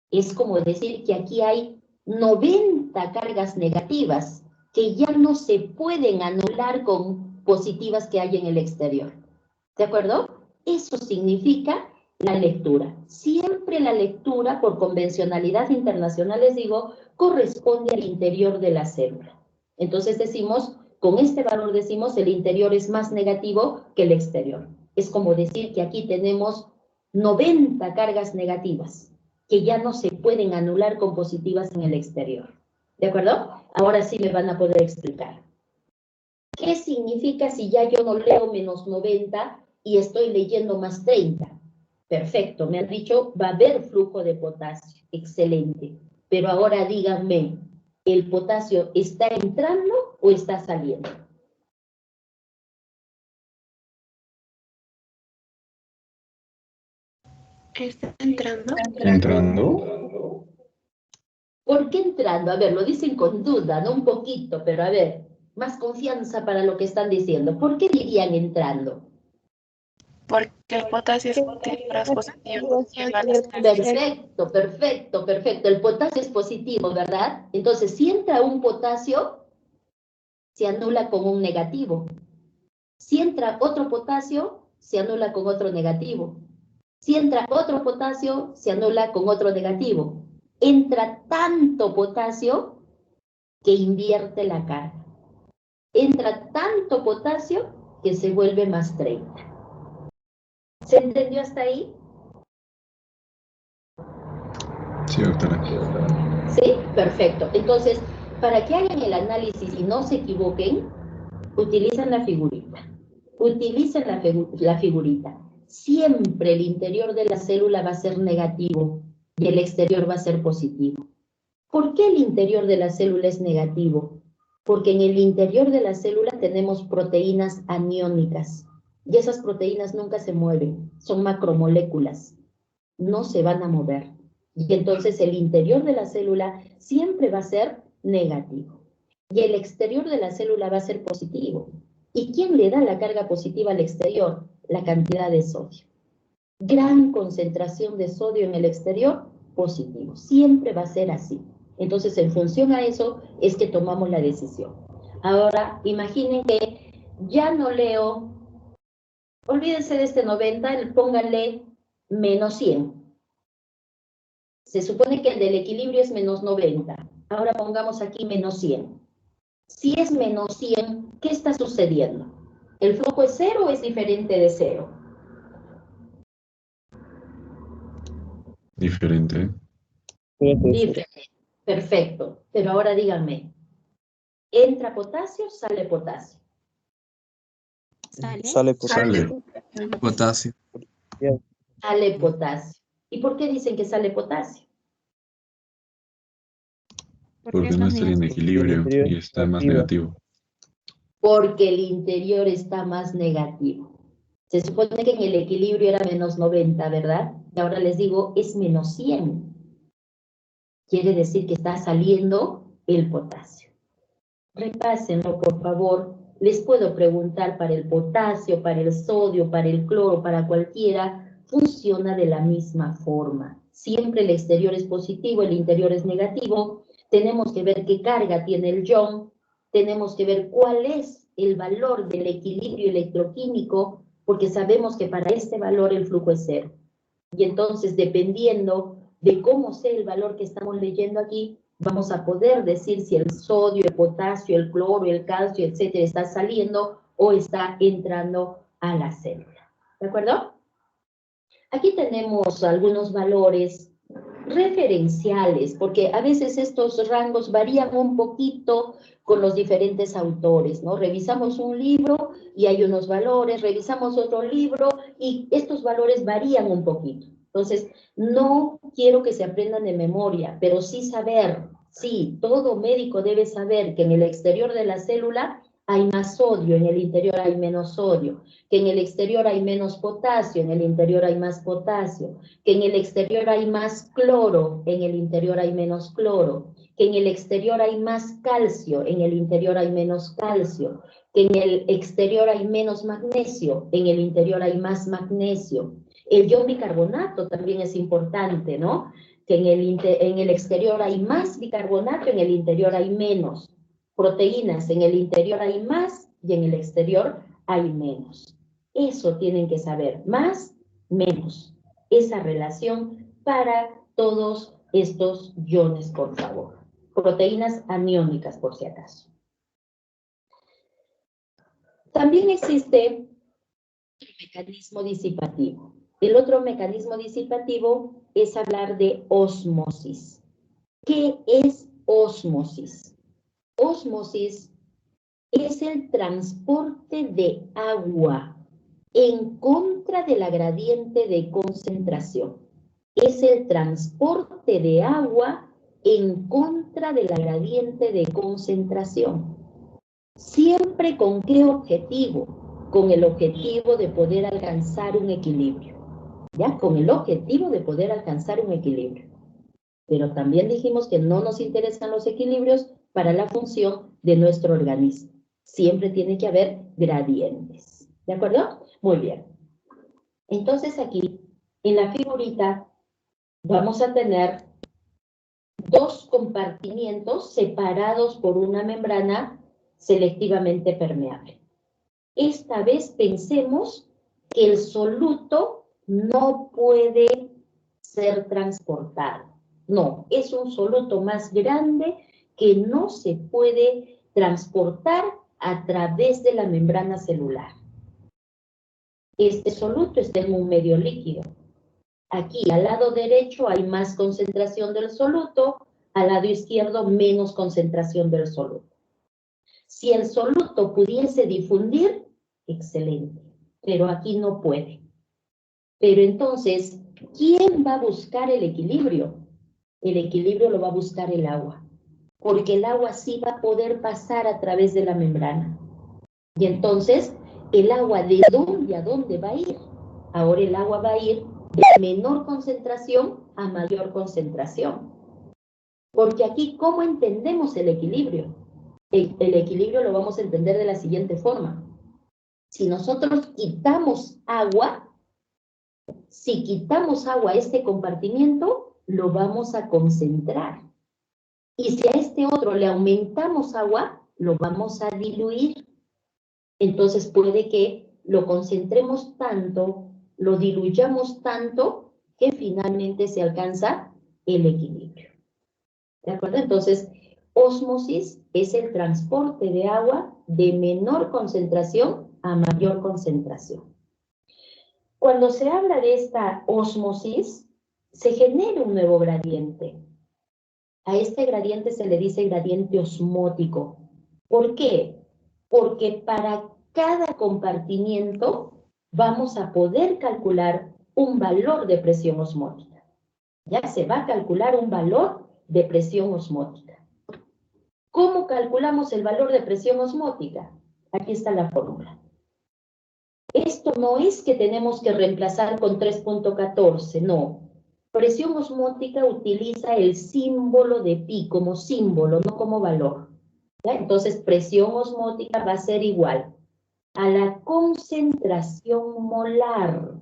Es como decir que aquí hay 90 cargas negativas que ya no se pueden anular con positivas que hay en el exterior. ¿De acuerdo? Eso significa la lectura. Siempre la lectura, por convencionalidad internacional, les digo, corresponde al interior de la célula. Entonces decimos Con este valor decimos el interior es más negativo que el exterior. Es como decir que aquí tenemos 90 cargas negativas que ya no se pueden anular con positivas en el exterior. ¿De acuerdo? Ahora sí me van a poder explicar. ¿Qué significa si ya yo no leo menos 90 y estoy leyendo más 30? Perfecto, me han dicho, va a haber flujo de potasio. Excelente. Pero ahora díganme, ¿el potasio está entrando o está saliendo? ¿Está entrando? ¿Entrando? ¿Por qué entrando? A ver, lo dicen con duda, no un poquito, pero a ver, más confianza para lo que están diciendo. ¿Por qué dirían entrando? Porque el potasio es positivo y el valor Perfecto, perfecto, perfecto. El potasio es positivo, ¿verdad? Entonces, si entra un potasio, se anula con un negativo. Si entra otro potasio, se anula con otro negativo. Si entra otro potasio, se anula con otro negativo. Entra tanto potasio que invierte la carga. Entra tanto potasio que se vuelve más 30. ¿Se entendió hasta ahí? Sí, doctora. Sí, perfecto. Entonces, para que hagan el análisis y no se equivoquen, utilizan la figurita. Utilicen la figurita. Siempre el interior de la célula va a ser negativo y el exterior va a ser positivo. ¿Por qué el interior de la célula es negativo? Porque en el interior de la célula tenemos proteínas aniónicas y esas proteínas nunca se mueven, son macromoléculas, no se van a mover. Y entonces el interior de la célula siempre va a ser negativo y el exterior de la célula va a ser positivo. ¿Y quién le da la carga positiva al exterior? La cantidad de sodio. Gran concentración de sodio en el exterior, positivo. Siempre va a ser así. Entonces, en función a eso, es que tomamos la decisión. Ahora, imaginen que ya no leo, olvídense de este 90, pónganle menos 100. Se supone que el del equilibrio es menos 90. Ahora pongamos aquí menos 100. Si es menos 100, ¿qué está sucediendo? ¿El flujo es 0 o es diferente de 0? Diferente. Diferente. Perfecto. Pero ahora díganme, ¿entra potasio o sale potasio? Sale. Sale. Potasio. Sale potasio. ¿Y por qué dicen que sale potasio? Porque no estaría en equilibrio y está más negativo. Porque el interior está más negativo. Se supone que en el equilibrio era menos 90, ¿verdad? Y ahora les digo, es menos 100. Quiere decir que está saliendo el potasio. Repásenlo, por favor. Les puedo preguntar para el potasio, para el sodio, para el cloro, para cualquiera. Funciona de la misma forma. Siempre el exterior es positivo, el interior es negativo. Tenemos que ver qué carga tiene el ion. Tenemos que ver cuál es el valor del equilibrio electroquímico, porque sabemos que para este valor el flujo es 0. Y entonces, dependiendo de cómo sea el valor que estamos leyendo aquí, vamos a poder decir si el sodio, el potasio, el cloro, el calcio, etcétera, está saliendo o está entrando a la célula. ¿De acuerdo? Aquí tenemos algunos valores referenciales, porque a veces estos rangos varían un poquito con los diferentes autores, ¿no? Revisamos un libro y hay unos valores, revisamos otro libro y estos valores varían un poquito. Entonces, no quiero que se aprendan de memoria, pero sí saber, sí, todo médico debe saber que en el exterior de la célula hay más sodio, en el interior hay menos sodio, que en el exterior hay menos potasio, en el interior hay más potasio, que en el exterior hay más cloro, en el interior hay menos cloro, que en el exterior hay más calcio, en el interior hay menos calcio, que en el exterior hay menos magnesio, en el interior hay más magnesio. El ion bicarbonato también es importante, ¿no? Que en el exterior hay más bicarbonato, en el interior hay menos. Proteínas, en el interior hay más y en el exterior hay menos. Eso tienen que saber, más, menos. Esa relación para todos estos iones, por favor. Proteínas aniónicas, por si acaso. También existe el mecanismo disipativo. El otro mecanismo disipativo es hablar de ósmosis. ¿Qué es ósmosis? Ósmosis es el transporte de agua en contra de la gradiente de concentración. Es el transporte de agua en contra de la gradiente de concentración. ¿Siempre con qué objetivo? Con el objetivo de poder alcanzar un equilibrio. ¿Ya? Con el objetivo de poder alcanzar un equilibrio. Pero también dijimos que no nos interesan los equilibrios para la función de nuestro organismo. Siempre tiene que haber gradientes. ¿De acuerdo? Muy bien. Entonces aquí, en la figurita, vamos a tener dos compartimientos separados por una membrana selectivamente permeable. Esta vez pensemos que el soluto no puede ser transportado. No, es un soluto más grande que no se puede transportar a través de la membrana celular. Este soluto está en un medio líquido. Aquí, al lado derecho, hay más concentración del soluto, al lado izquierdo, menos concentración del soluto. Si el soluto pudiese difundir, excelente, pero aquí no puede. Pero entonces, ¿quién va a buscar el equilibrio? El equilibrio lo va a buscar el agua, porque el agua sí va a poder pasar a través de la membrana. Y entonces, ¿el agua de dónde a dónde va a ir? Ahora el agua va a ir de menor concentración a mayor concentración. Porque aquí, ¿cómo entendemos el equilibrio? El equilibrio lo vamos a entender de la siguiente forma. Si nosotros quitamos agua, si quitamos agua a este compartimiento, lo vamos a concentrar. Y si a este otro le aumentamos agua, lo vamos a diluir. Entonces puede que lo concentremos tanto, lo diluyamos tanto, que finalmente se alcanza el equilibrio. ¿De acuerdo? Entonces, ósmosis es el transporte de agua de menor concentración a mayor concentración. Cuando se habla de esta ósmosis, se genera un nuevo gradiente. A este gradiente se le dice gradiente osmótico. ¿Por qué? Porque para cada compartimiento vamos a poder calcular un valor de presión osmótica. Ya se va a calcular un valor de presión osmótica. ¿Cómo calculamos el valor de presión osmótica? Aquí está la fórmula. Esto no es que tenemos que reemplazar con 3.14, no. Presión osmótica utiliza el símbolo de pi como símbolo, no como valor. ¿Ya? Entonces, presión osmótica va a ser igual a la concentración molar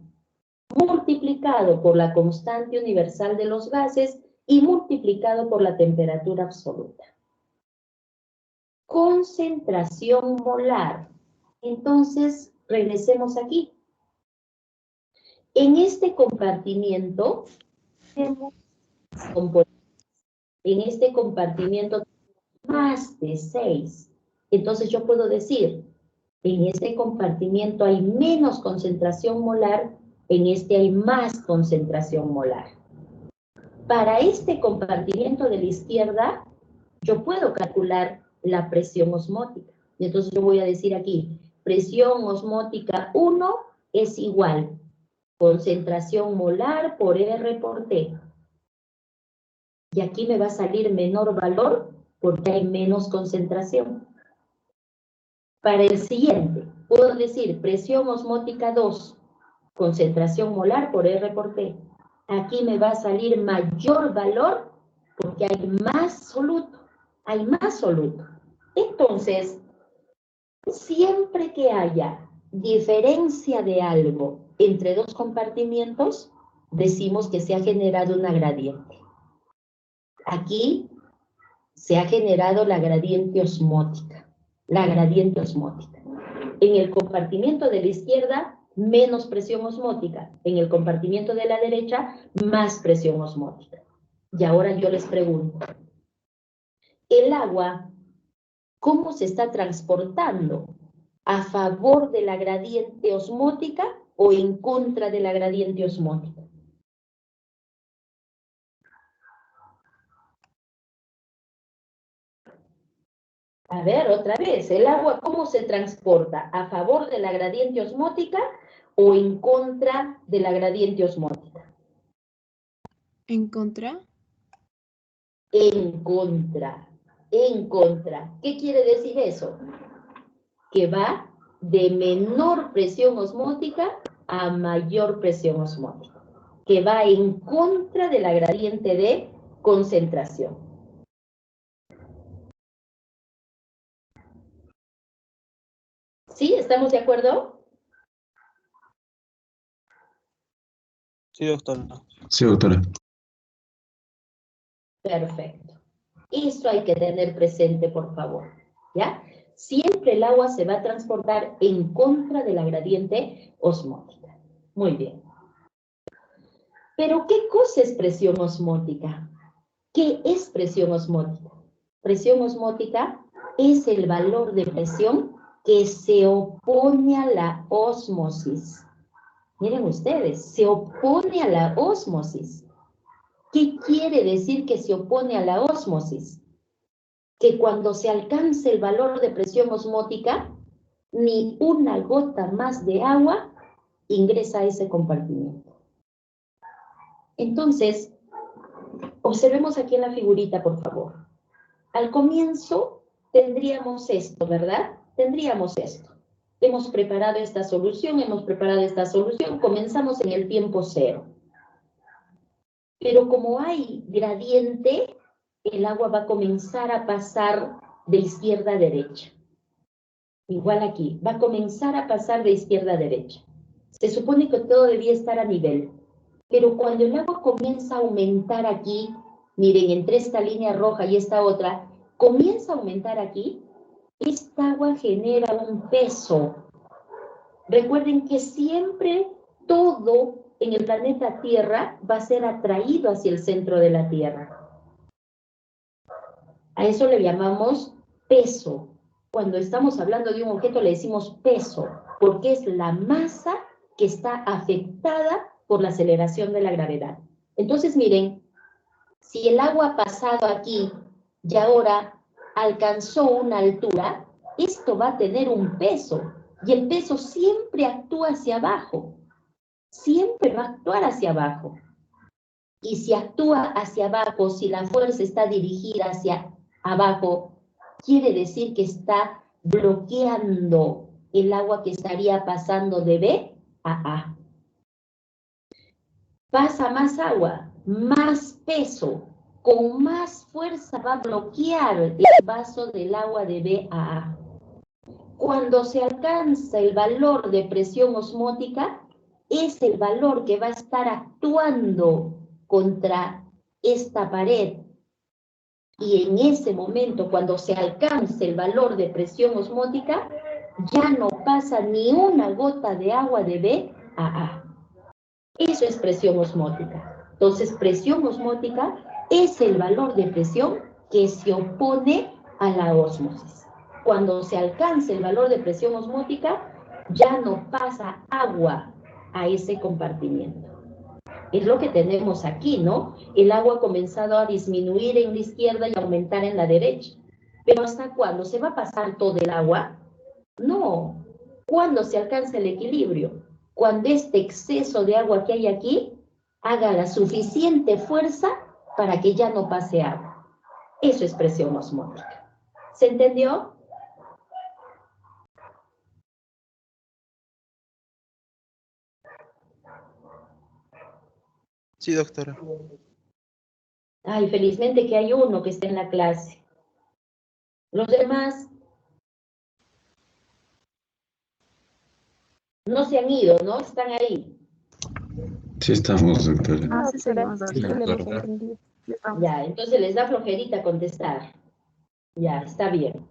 multiplicado por la constante universal de los gases y multiplicado por la temperatura absoluta. Concentración molar. Entonces, regresemos aquí. En este compartimiento tenemos componentes. En este compartimiento más de 6. Entonces yo puedo decir, en este compartimiento hay menos concentración molar, en este hay más concentración molar. Para este compartimiento de la izquierda, yo puedo calcular la presión osmótica. Y entonces yo voy a decir aquí, presión osmótica 1 es igual concentración molar por R por T. Y aquí me va a salir menor valor porque hay menos concentración. Para el siguiente, puedo decir presión osmótica 2, concentración molar por R por T. Aquí me va a salir mayor valor porque hay más soluto. Hay más soluto. Entonces, siempre que haya diferencia de algo entre dos compartimientos, decimos que se ha generado una gradiente. Aquí se ha generado la gradiente osmótica. La gradiente osmótica. En el compartimiento de la izquierda, menos presión osmótica. En el compartimiento de la derecha, más presión osmótica. Y ahora yo les pregunto, el agua, ¿cómo se está transportando? ¿A favor de la gradiente osmótica o en contra de la gradiente osmótica? A ver, otra vez, ¿el agua cómo se transporta? ¿A favor de la gradiente osmótica o en contra de la gradiente osmótica? ¿En contra? En contra, en contra. ¿Qué quiere decir eso? Que va de menor presión osmótica a mayor presión osmótica, que va en contra de la gradiente de concentración. ¿Sí? ¿Estamos de acuerdo? Sí, doctora. Sí, doctora. Perfecto. Eso hay que tener presente, por favor. ¿Ya? Siempre el agua se va a transportar en contra de la gradiente osmótica. Muy bien. Pero, ¿qué cosa es presión osmótica? ¿Qué es presión osmótica? Presión osmótica es el valor de presión que se opone a la ósmosis. Miren ustedes, se opone a la ósmosis. ¿Qué quiere decir que se opone a la ósmosis? Que cuando se alcance el valor de presión osmótica, ni una gota más de agua ingresa a ese compartimiento. Entonces, observemos aquí en la figurita, por favor. Al comienzo tendríamos esto, ¿verdad? Tendríamos esto. Hemos preparado esta solución, comenzamos en el tiempo cero. Pero como hay gradiente, el agua va a comenzar a pasar de izquierda a derecha. Igual aquí, va a comenzar a pasar de izquierda a derecha. Se supone que todo debía estar a nivel. Pero cuando el agua comienza a aumentar aquí, miren, entre esta línea roja y esta otra, comienza a aumentar aquí, esta agua genera un peso. Recuerden que siempre todo en el planeta Tierra va a ser atraído hacia el centro de la Tierra. A eso le llamamos peso. Cuando estamos hablando de un objeto le decimos peso, porque es la masa que está afectada por la aceleración de la gravedad. Entonces, miren, si el agua ha pasado aquí y ahora alcanzó una altura, esto va a tener un peso, y el peso siempre actúa hacia abajo. Siempre va a actuar hacia abajo. Y si actúa hacia abajo, si la fuerza está dirigida hacia abajo, quiere decir que está bloqueando el agua que estaría pasando de B a A. Pasa más agua, más peso, con más fuerza va a bloquear el paso del agua de B a A. Cuando se alcanza el valor de presión osmótica, es el valor que va a estar actuando contra esta pared. Y en ese momento, cuando se alcance el valor de presión osmótica, ya no pasa ni una gota de agua de B a A. Eso es presión osmótica. Entonces, presión osmótica es el valor de presión que se opone a la ósmosis. Cuando se alcance el valor de presión osmótica, ya no pasa agua a ese compartimiento. Es lo que tenemos aquí, ¿no? El agua ha comenzado a disminuir en la izquierda y aumentar en la derecha. ¿Pero hasta cuándo? ¿Se va a pasar todo el agua? No. ¿Cuándo se alcanza el equilibrio? Cuando este exceso de agua que hay aquí haga la suficiente fuerza para que ya no pase agua. Eso es presión osmótica. ¿Se entendió? Sí, doctora. Ay, felizmente que hay uno que está en la clase. Los demás no se han ido, ¿no? Están ahí. Sí estamos, doctora. Ah, sí, seguimos, Sí, doctora. Le hemos doctora. entendido. Ya estamos. Ya, entonces les da flojerita contestar. Ya, está bien.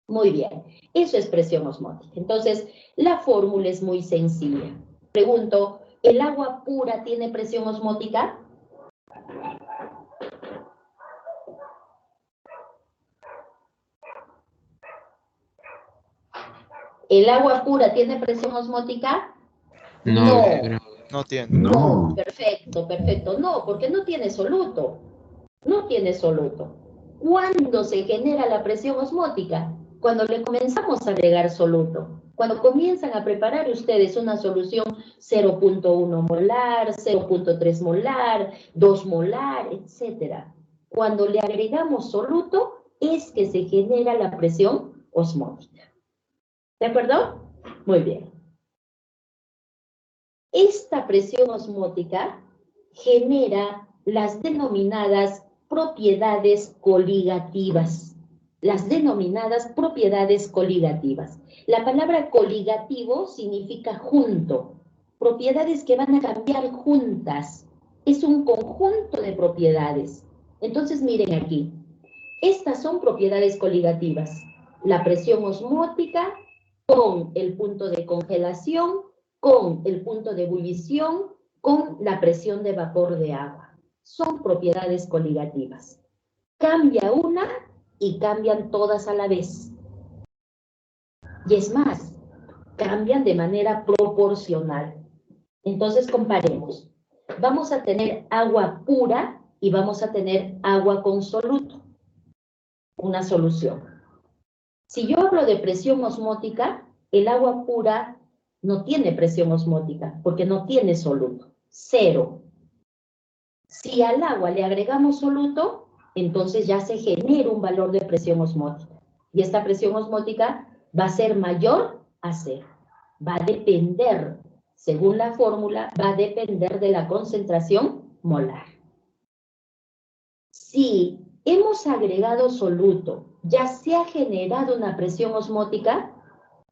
Muy bien. Eso es presión osmótica. Entonces, la fórmula es muy sencilla. Pregunto, ¿el agua pura tiene presión osmótica? ¿El agua pura tiene presión osmótica? No. No tiene. No. Perfecto, perfecto. No, porque no tiene soluto. No tiene soluto. ¿Cuándo se genera la presión osmótica? Cuando le comenzamos a agregar soluto. Cuando comienzan a preparar ustedes una solución 0.1 molar, 0.3 molar, 2 molar, etc. Cuando le agregamos soluto es que se genera la presión osmótica. ¿De acuerdo? Muy bien. Esta presión osmótica genera las denominadas propiedades coligativas. Las denominadas propiedades coligativas. La palabra coligativo significa junto. Propiedades que van a cambiar juntas. Es un conjunto de propiedades. Entonces miren aquí. Estas son propiedades coligativas. La presión osmótica con el punto de congelación, con el punto de ebullición, con la presión de vapor de agua. Son propiedades coligativas. Cambia una y cambian todas a la vez. Y es más, cambian de manera proporcional. Entonces comparemos. Vamos a tener agua pura y vamos a tener agua con soluto. Una solución. Si yo hablo de presión osmótica, el agua pura no tiene presión osmótica porque no tiene soluto. 0. Si al agua le agregamos soluto, entonces ya se genera un valor de presión osmótica. Y esta presión osmótica va a ser mayor a 0. Va a depender, según la fórmula, va a depender de la concentración molar. Si hemos agregado soluto, ya se ha generado una presión osmótica,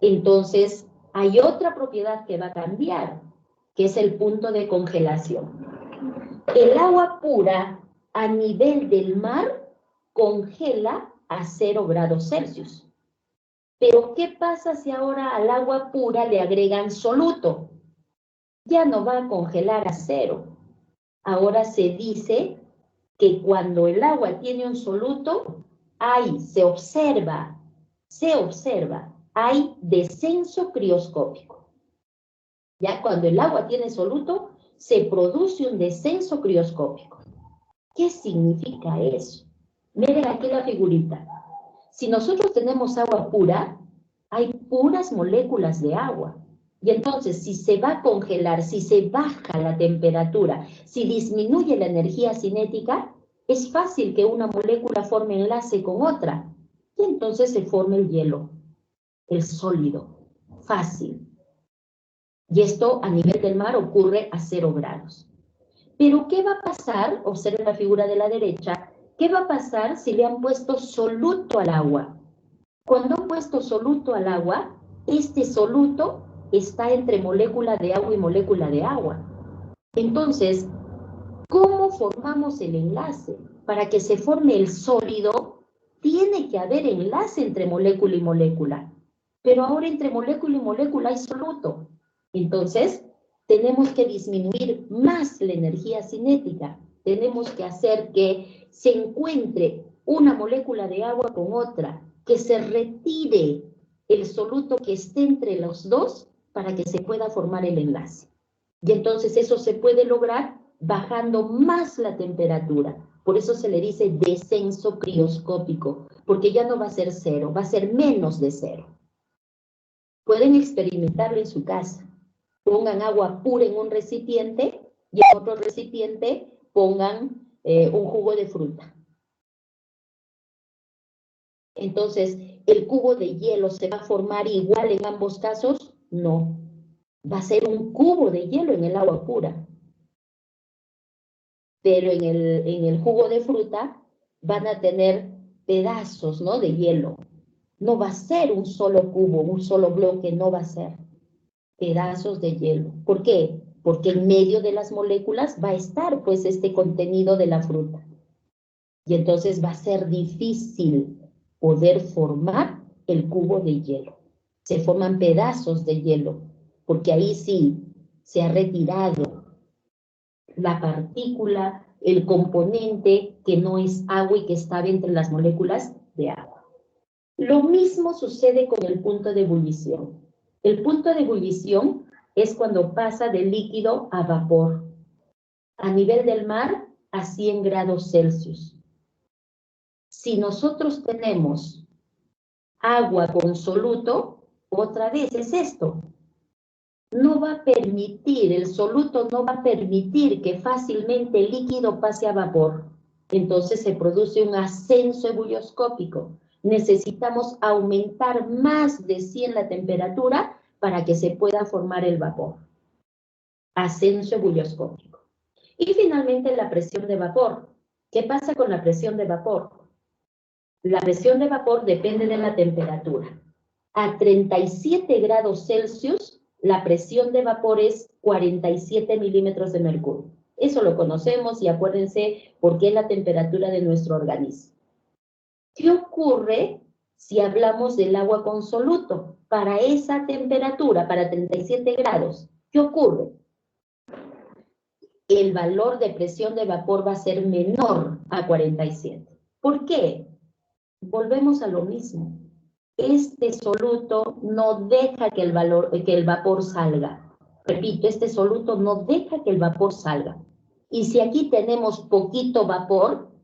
entonces hay otra propiedad que va a cambiar, que es el punto de congelación. El agua pura a nivel del mar congela a 0 grados Celsius. Pero ¿qué pasa si ahora al agua pura le agregan soluto? Ya no va a congelar a 0. Ahora se dice que cuando el agua tiene un soluto, se observa, hay descenso crioscópico. Ya cuando el agua tiene soluto, se produce un descenso crioscópico. ¿Qué significa eso? Miren aquí la figurita. Si nosotros tenemos agua pura, hay puras moléculas de agua. Y entonces, si se va a congelar, si se baja la temperatura, si disminuye la energía cinética, es fácil que una molécula forme enlace con otra. Y entonces se forma el hielo, el sólido. Fácil. Y esto a nivel del mar ocurre a 0 grados. Pero ¿qué va a pasar? Observen la figura de la derecha. ¿Qué va a pasar si le han puesto soluto al agua? Cuando han puesto soluto al agua, este soluto está entre molécula de agua y molécula de agua. Entonces, ¿cómo formamos el enlace? Para que se forme el sólido, tiene que haber enlace entre molécula y molécula. Pero ahora entre molécula y molécula hay soluto. Entonces, tenemos que disminuir más la energía cinética. Tenemos que hacer que se encuentre una molécula de agua con otra, que se retire el soluto que esté entre los dos para que se pueda formar el enlace. Y entonces eso se puede lograr bajando más la temperatura. Por eso se le dice descenso crioscópico, porque ya no va a ser 0, va a ser menos de 0. Pueden experimentarlo en su casa. Pongan agua pura en un recipiente y en otro recipiente pongan un jugo de fruta. Entonces, ¿el cubo de hielo se va a formar igual en ambos casos? No. Va a ser un cubo de hielo en el agua pura. Pero en el jugo de fruta van a tener pedazos, ¿no?, de hielo. No va a ser un solo cubo, un solo bloque, no va a ser. Pedazos de hielo. ¿Por qué? Porque en medio de las moléculas va a estar, pues, este contenido de la fruta. Y entonces va a ser difícil poder formar el cubo de hielo. Se forman pedazos de hielo, porque ahí sí se ha retirado la partícula, el componente que no es agua y que estaba entre las moléculas de agua. Lo mismo sucede con el punto de ebullición. El punto de ebullición es cuando pasa de líquido a vapor. A nivel del mar, a 100 grados Celsius. Si nosotros tenemos agua con soluto, otra vez es esto. No va a permitir, el soluto no va a permitir que fácilmente el líquido pase a vapor. Entonces se produce un ascenso ebulioscópico. Necesitamos aumentar más de 100 la temperatura para que se pueda formar el vapor. Ascenso ebulioscópico. Y finalmente la presión de vapor. ¿Qué pasa con la presión de vapor? La presión de vapor depende de la temperatura. A 37 grados Celsius, la presión de vapor es 47 milímetros de mercurio. Eso lo conocemos y acuérdense porque es la temperatura de nuestro organismo. ¿Qué ocurre si hablamos del agua con soluto? Para esa temperatura, para 37 grados, ¿qué ocurre? El valor de presión de vapor va a ser menor a 47. ¿Por qué? Volvemos a lo mismo. Este soluto no deja que el vapor salga. Repito, este soluto no deja que el vapor salga. Y si aquí tenemos poquito vapor,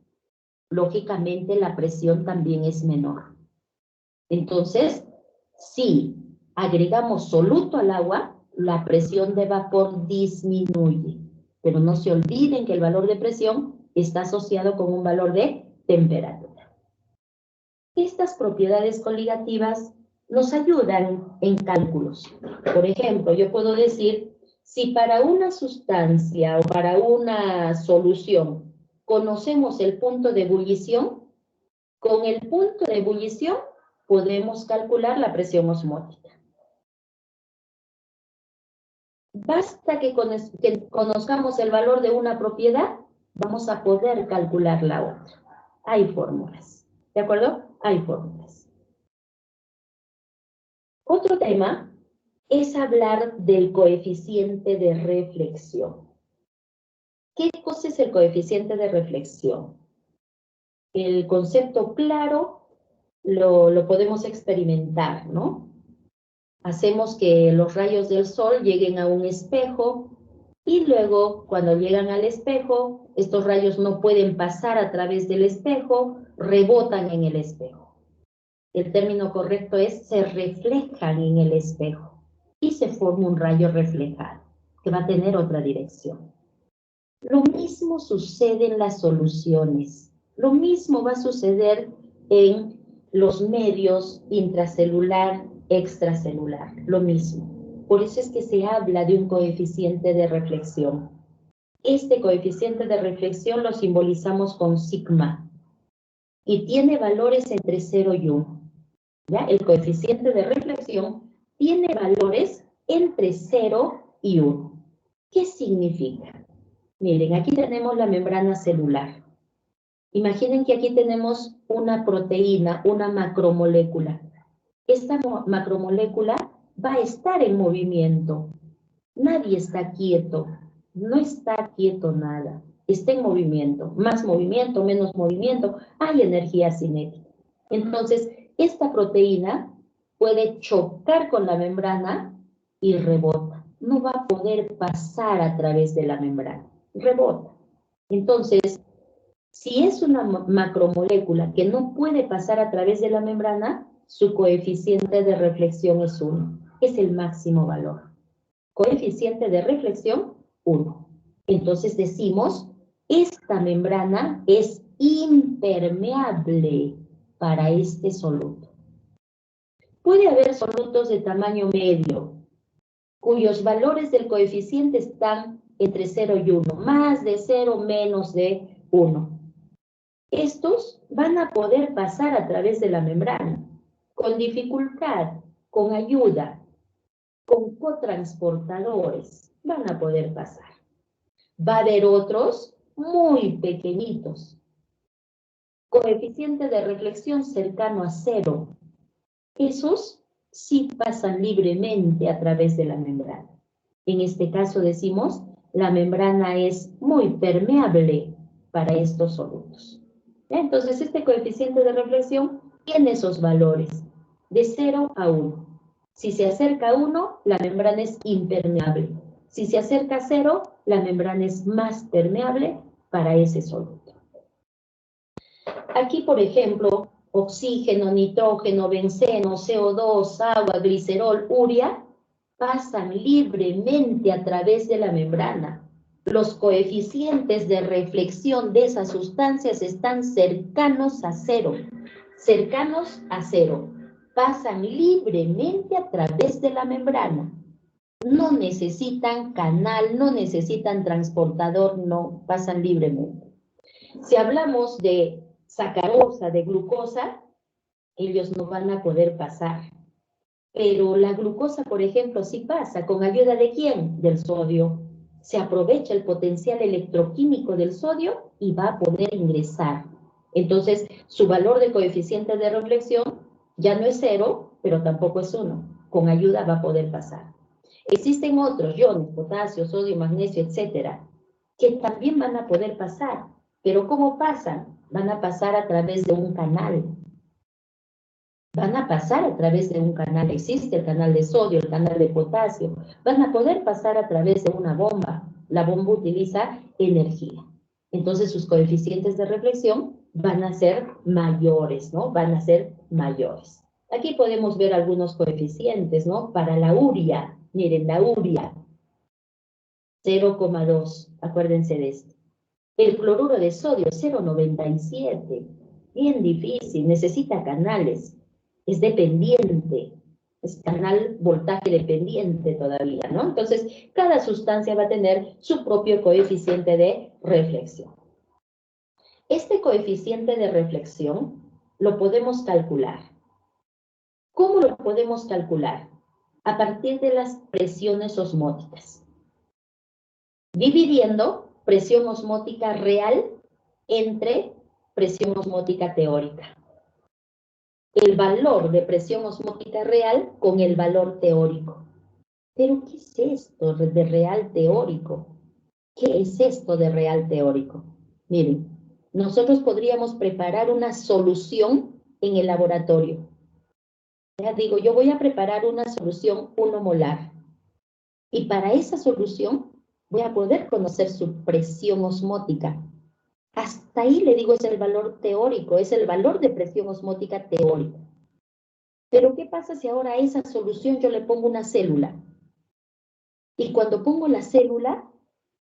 lógicamente la presión también es menor. Entonces, si agregamos soluto al agua, la presión de vapor disminuye. Pero no se olviden que el valor de presión está asociado con un valor de temperatura. Estas propiedades coligativas nos ayudan en cálculos. Por ejemplo, yo puedo decir, si para una sustancia o para una solución conocemos el punto de ebullición, con el punto de ebullición podemos calcular la presión osmótica. Basta que conozcamos el valor de una propiedad, vamos a poder calcular la otra. Hay fórmulas, ¿de acuerdo? Hay fórmulas. Otro tema es hablar del coeficiente de reflexión. ¿Qué cosa es el coeficiente de reflexión? El concepto claro lo podemos experimentar, ¿no? Hacemos que los rayos del sol lleguen a un espejo y luego cuando llegan al espejo, estos rayos no pueden pasar a través del espejo, rebotan en el espejo. El término correcto es se reflejan en el espejo y se forma un rayo reflejado que va a tener otra dirección. Lo mismo sucede en las soluciones. Lo mismo va a suceder en los medios intracelular, extracelular. Lo mismo. Por eso es que se habla de un coeficiente de reflexión. Este coeficiente de reflexión lo simbolizamos con sigma y tiene valores entre 0 y 1. ¿Ya? El coeficiente de reflexión tiene valores entre 0 y 1. ¿Qué significa? Miren, aquí tenemos la membrana celular. Imaginen que aquí tenemos una proteína, una macromolécula. Esta macromolécula va a estar en movimiento. Nadie está quieto. No está quieto nada. Está en movimiento. Más movimiento, menos movimiento. Hay energía cinética. Entonces, esta proteína puede chocar con la membrana y rebota. No va a poder pasar a través de la membrana. Rebota. Entonces, si es una macromolécula que no puede pasar a través de la membrana, su coeficiente de reflexión es 1. Es el máximo valor. Coeficiente de reflexión, 1. Entonces decimos, esta membrana es impermeable para este soluto. Puede haber solutos de tamaño medio, cuyos valores del coeficiente están entre 0 y 1, más de 0, menos de 1. Estos van a poder pasar a través de la membrana, con dificultad, con ayuda, con cotransportadores, van a poder pasar. Va a haber otros muy pequeñitos, coeficiente de reflexión cercano a 0. Esos sí pasan libremente a través de la membrana. En este caso decimos, la membrana es muy permeable para estos solutos. Entonces, este coeficiente de reflexión tiene esos valores de 0 a 1. Si se acerca a 1, la membrana es impermeable. Si se acerca a 0, la membrana es más permeable para ese soluto. Aquí, por ejemplo, oxígeno, nitrógeno, benceno, CO2, agua, glicerol, urea, pasan libremente a través de la membrana. Los coeficientes de reflexión de esas sustancias están cercanos a 0. Cercanos a 0. Pasan libremente a través de la membrana. No necesitan canal, no necesitan transportador, no, pasan libremente. Si hablamos de sacarosa, de glucosa, ellos no van a poder pasar. Pero la glucosa, por ejemplo, sí pasa. ¿Con ayuda de quién? Del sodio. Se aprovecha el potencial electroquímico del sodio y va a poder ingresar. Entonces, su valor de coeficiente de reflexión ya no es 0, pero tampoco es 1. Con ayuda va a poder pasar. Existen otros, iones, potasio, sodio, magnesio, etcétera, que también van a poder pasar. Pero ¿cómo pasan? Van a pasar a través de un canal. Van a pasar a través de un canal. Existe el canal de sodio, el canal de potasio. Van a poder pasar a través de una bomba. La bomba utiliza energía. Entonces sus coeficientes de reflexión van a ser mayores, ¿no? Van a ser mayores. Aquí podemos ver algunos coeficientes, ¿no? Para la urea. Miren, la urea. 0,2. Acuérdense de esto. El cloruro de sodio, 0,97. Bien difícil. Necesita canales. Es dependiente, es canal voltaje dependiente todavía, ¿no? Entonces, cada sustancia va a tener su propio coeficiente de reflexión. Este coeficiente de reflexión lo podemos calcular. ¿Cómo lo podemos calcular? A partir de las presiones osmóticas. Dividiendo presión osmótica real entre presión osmótica teórica. El valor de presión osmótica real con el valor teórico. ¿Pero qué es esto de real teórico? ¿Qué es esto de real teórico? Miren, nosotros podríamos preparar una solución en el laboratorio. Ya digo, yo voy a preparar una solución 1 molar. Y para esa solución voy a poder conocer su presión osmótica. Hasta ahí le digo es el valor teórico, es el valor de presión osmótica teórica. Pero ¿qué pasa si ahora a esa solución yo le pongo una célula? Y cuando pongo la célula,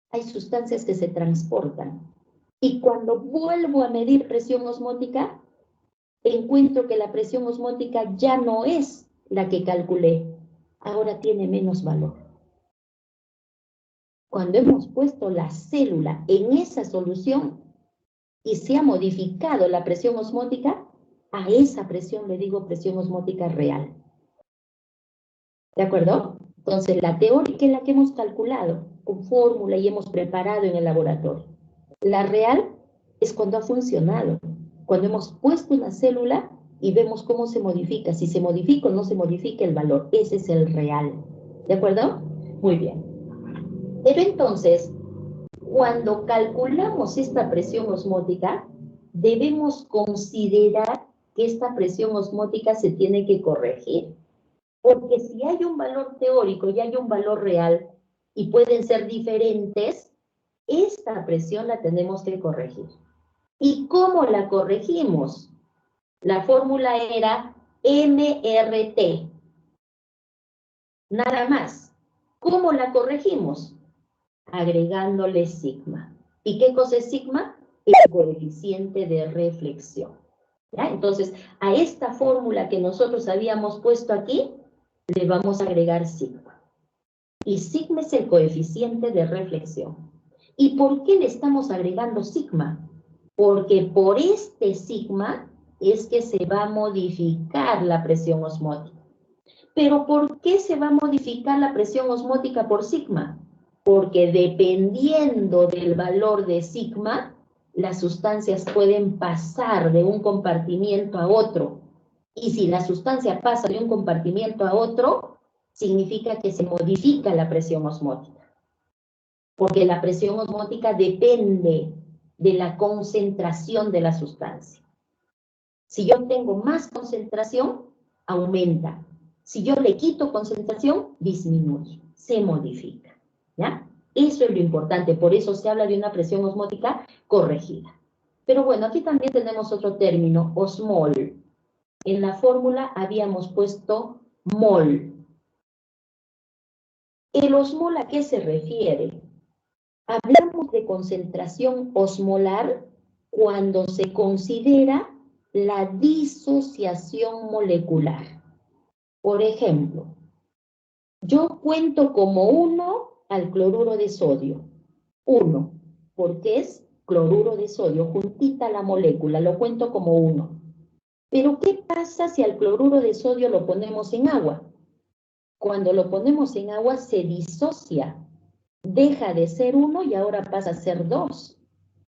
hay sustancias que se transportan. Y cuando vuelvo a medir presión osmótica, encuentro que la presión osmótica ya no es la que calculé. Ahora tiene menos valor. Cuando hemos puesto la célula en esa solución y se ha modificado la presión osmótica, a esa presión le digo presión osmótica real. ¿De acuerdo? Entonces, la teórica es la que hemos calculado con fórmula y hemos preparado en el laboratorio. La real es cuando ha funcionado, cuando hemos puesto una célula y vemos cómo se modifica, si se modifica o no se modifica el valor. Ese es el real. ¿De acuerdo? Muy bien. Pero entonces, cuando calculamos esta presión osmótica, debemos considerar que esta presión osmótica se tiene que corregir. Porque si hay un valor teórico y hay un valor real y pueden ser diferentes, esta presión la tenemos que corregir. ¿Y cómo la corregimos? La fórmula era MRT. Nada más. ¿Cómo la corregimos? Agregándole sigma. ¿Y qué cosa es sigma? El coeficiente de reflexión. ¿Ya? Entonces, a esta fórmula que nosotros habíamos puesto aquí, le vamos a agregar sigma. Y sigma es el coeficiente de reflexión. ¿Y por qué le estamos agregando sigma? Porque por este sigma es que se va a modificar la presión osmótica. ¿Pero por qué se va a modificar la presión osmótica por sigma? Porque dependiendo del valor de sigma, las sustancias pueden pasar de un compartimiento a otro. Y si la sustancia pasa de un compartimiento a otro, significa que se modifica la presión osmótica. Porque la presión osmótica depende de la concentración de la sustancia. Si yo tengo más concentración, aumenta. Si yo le quito concentración, disminuye, se modifica, ¿ya? Eso es lo importante, por eso se habla de una presión osmótica corregida. Pero bueno, aquí también tenemos otro término, osmol. En la fórmula habíamos puesto mol. ¿El osmol a qué se refiere? Hablamos de concentración osmolar cuando se considera la disociación molecular. Por ejemplo, yo cuento como 1 al cloruro de sodio. 1, porque es cloruro de sodio, juntita la molécula, lo cuento como 1. Pero ¿qué pasa si al cloruro de sodio lo ponemos en agua? Cuando lo ponemos en agua se disocia. Deja de ser 1 y ahora pasa a ser 2.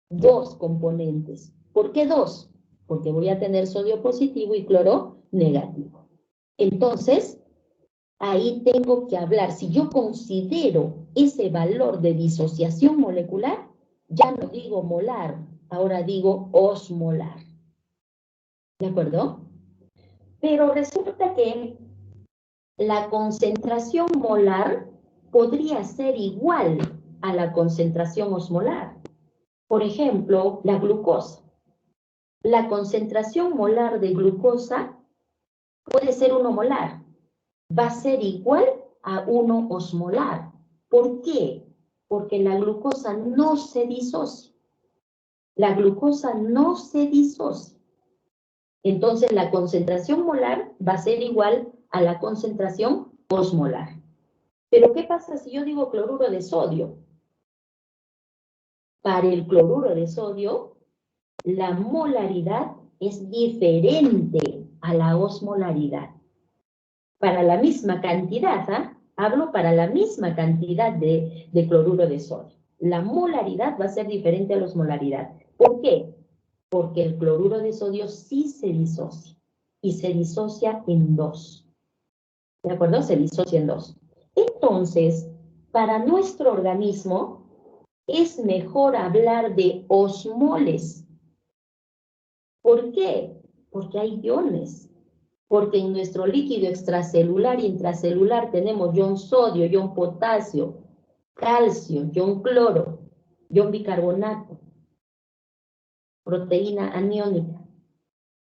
2 componentes. ¿Por qué 2? Porque voy a tener sodio positivo y cloro negativo. Entonces, ahí tengo que hablar. Si yo considero ese valor de disociación molecular, ya no digo molar, ahora digo osmolar. ¿De acuerdo? Pero resulta que la concentración molar podría ser igual a la concentración osmolar. Por ejemplo, la glucosa. La concentración molar de glucosa puede ser 1 molar. Va a ser igual a 1 osmolar. ¿Por qué? Porque la glucosa no se disocia. La glucosa no se disocia. Entonces, la concentración molar va a ser igual a la concentración osmolar. Pero, ¿qué pasa si yo digo cloruro de sodio? Para el cloruro de sodio, la molaridad es diferente a la osmolaridad. Para la misma cantidad, hablo para la misma cantidad de cloruro de sodio. La molaridad va a ser diferente a la osmolaridad. ¿Por qué? Porque el cloruro de sodio sí se disocia. Y se disocia en 2. ¿De acuerdo? Se disocia en 2. Entonces, para nuestro organismo, es mejor hablar de osmoles. ¿Por qué? Porque hay iones. Porque en nuestro líquido extracelular y intracelular tenemos ion sodio, ion potasio, calcio, ion cloro, ion bicarbonato, proteína aniónica.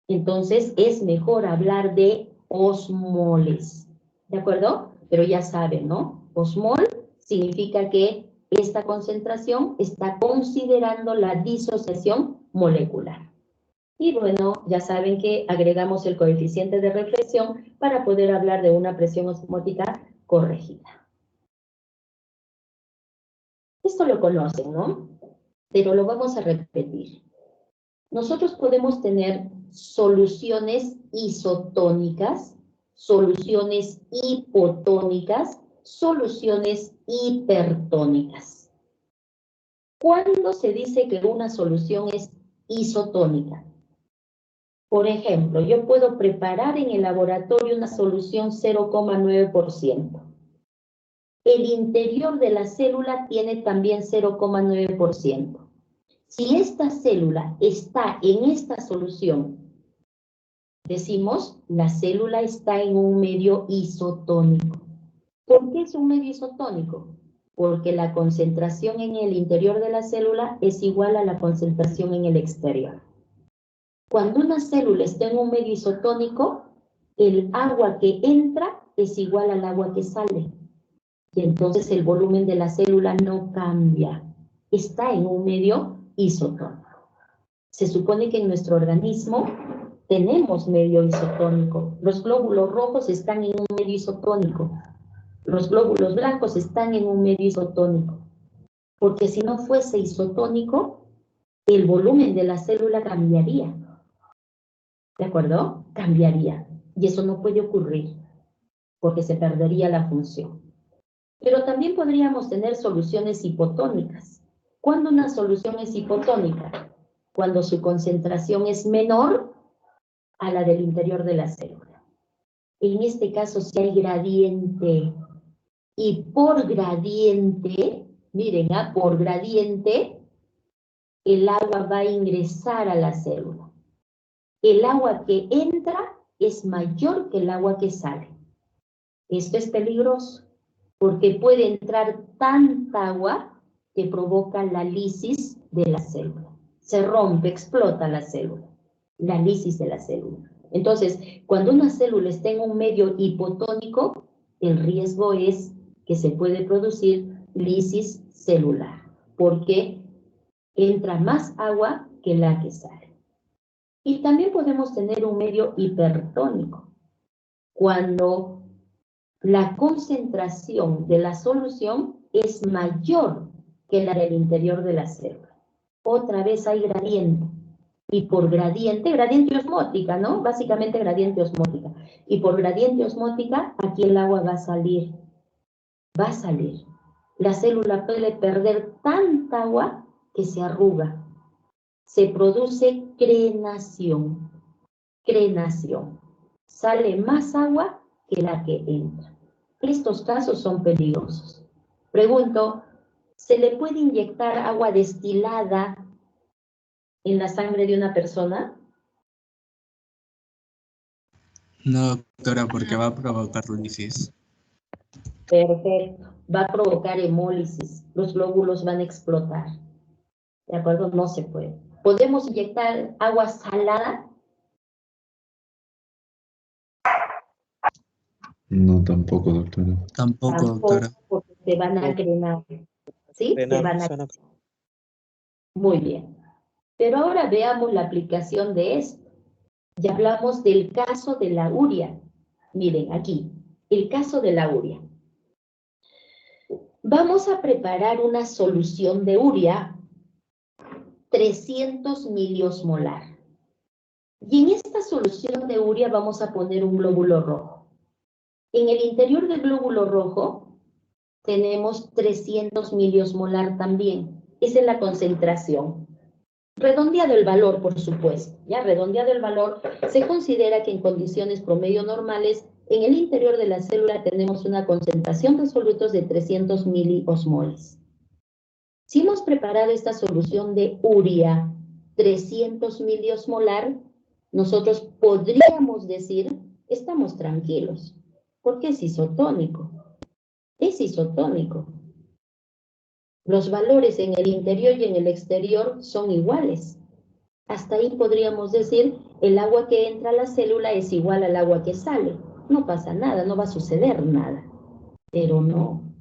Entonces es mejor hablar de osmoles. ¿De acuerdo? Pero ya saben, ¿no? Osmol significa que esta concentración está considerando la disociación molecular. Y bueno, ya saben que agregamos el coeficiente de reflexión para poder hablar de una presión osmótica corregida. Esto lo conocen, ¿no? Pero lo vamos a repetir. Nosotros podemos tener soluciones isotónicas, soluciones hipotónicas, soluciones hipertónicas. ¿Cuándo se dice que una solución es isotónica? Por ejemplo, yo puedo preparar en el laboratorio una solución 0,9%. El interior de la célula tiene también 0,9%. Si esta célula está en esta solución, decimos, la célula está en un medio isotónico. ¿Por qué es un medio isotónico? Porque la concentración en el interior de la célula es igual a la concentración en el exterior. Cuando una célula está en un medio isotónico, el agua que entra es igual al agua que sale. Y entonces el volumen de la célula no cambia. Está en un medio isotónico. Se supone que en nuestro organismo tenemos medio isotónico. Los glóbulos rojos están en un medio isotónico. Los glóbulos blancos están en un medio isotónico. Porque si no fuese isotónico, el volumen de la célula cambiaría. ¿De acuerdo? Cambiaría. Y eso no puede ocurrir, porque se perdería la función. Pero también podríamos tener soluciones hipotónicas. ¿Cuándo una solución es hipotónica? Cuando su concentración es menor a la del interior de la célula. En este caso, si hay gradiente, y por gradiente, miren, por gradiente, el agua va a ingresar a la célula. El agua que entra es mayor que el agua que sale. Esto es peligroso porque puede entrar tanta agua que provoca la lisis de la célula. Se rompe, explota la célula, la lisis de la célula. Entonces, cuando una célula está en un medio hipotónico, el riesgo es que se puede producir lisis celular, porque entra más agua que la que sale. Y también podemos tener un medio hipertónico, cuando la concentración de la solución es mayor que la del interior de la célula. Otra vez hay gradiente. Y por gradiente osmótica, ¿no? Básicamente gradiente osmótica. Y por gradiente osmótica, aquí el agua va a salir. Va a salir. La célula puede perder tanta agua que se arruga. Se produce crenación. Crenación. Sale más agua que la que entra. Estos casos son peligrosos. Pregunto, ¿se le puede inyectar agua destilada en la sangre de una persona? No, doctora, porque va a provocar lisis. Perfecto. Va a provocar hemólisis. Los glóbulos van a explotar. ¿De acuerdo? No se puede. ¿Podemos inyectar agua salada? No, tampoco, doctora. Tampoco, doctora. Porque se van a crenar. ¿Sí? Se van a crenar. Muy bien. Pero ahora veamos la aplicación de esto. Ya hablamos del caso de la urea. Miren, aquí, el caso de la urea. Vamos a preparar una solución de urea 300 miliosmolar. Y en esta solución de urea vamos a poner un glóbulo rojo. En el interior del glóbulo rojo tenemos 300 miliosmolar también. Esa es la concentración. Redondeado el valor, por supuesto. Ya redondeado el valor, se considera que en condiciones promedio normales, en el interior de la célula tenemos una concentración de solutos de 300 miliosmoles. Si hemos preparado esta solución de urea 300 miliosmolar, nosotros podríamos decir, estamos tranquilos, porque es isotónico. Es isotónico. Los valores en el interior y en el exterior son iguales. Hasta ahí podríamos decir, el agua que entra a la célula es igual al agua que sale. No pasa nada, no va a suceder nada. Pero no.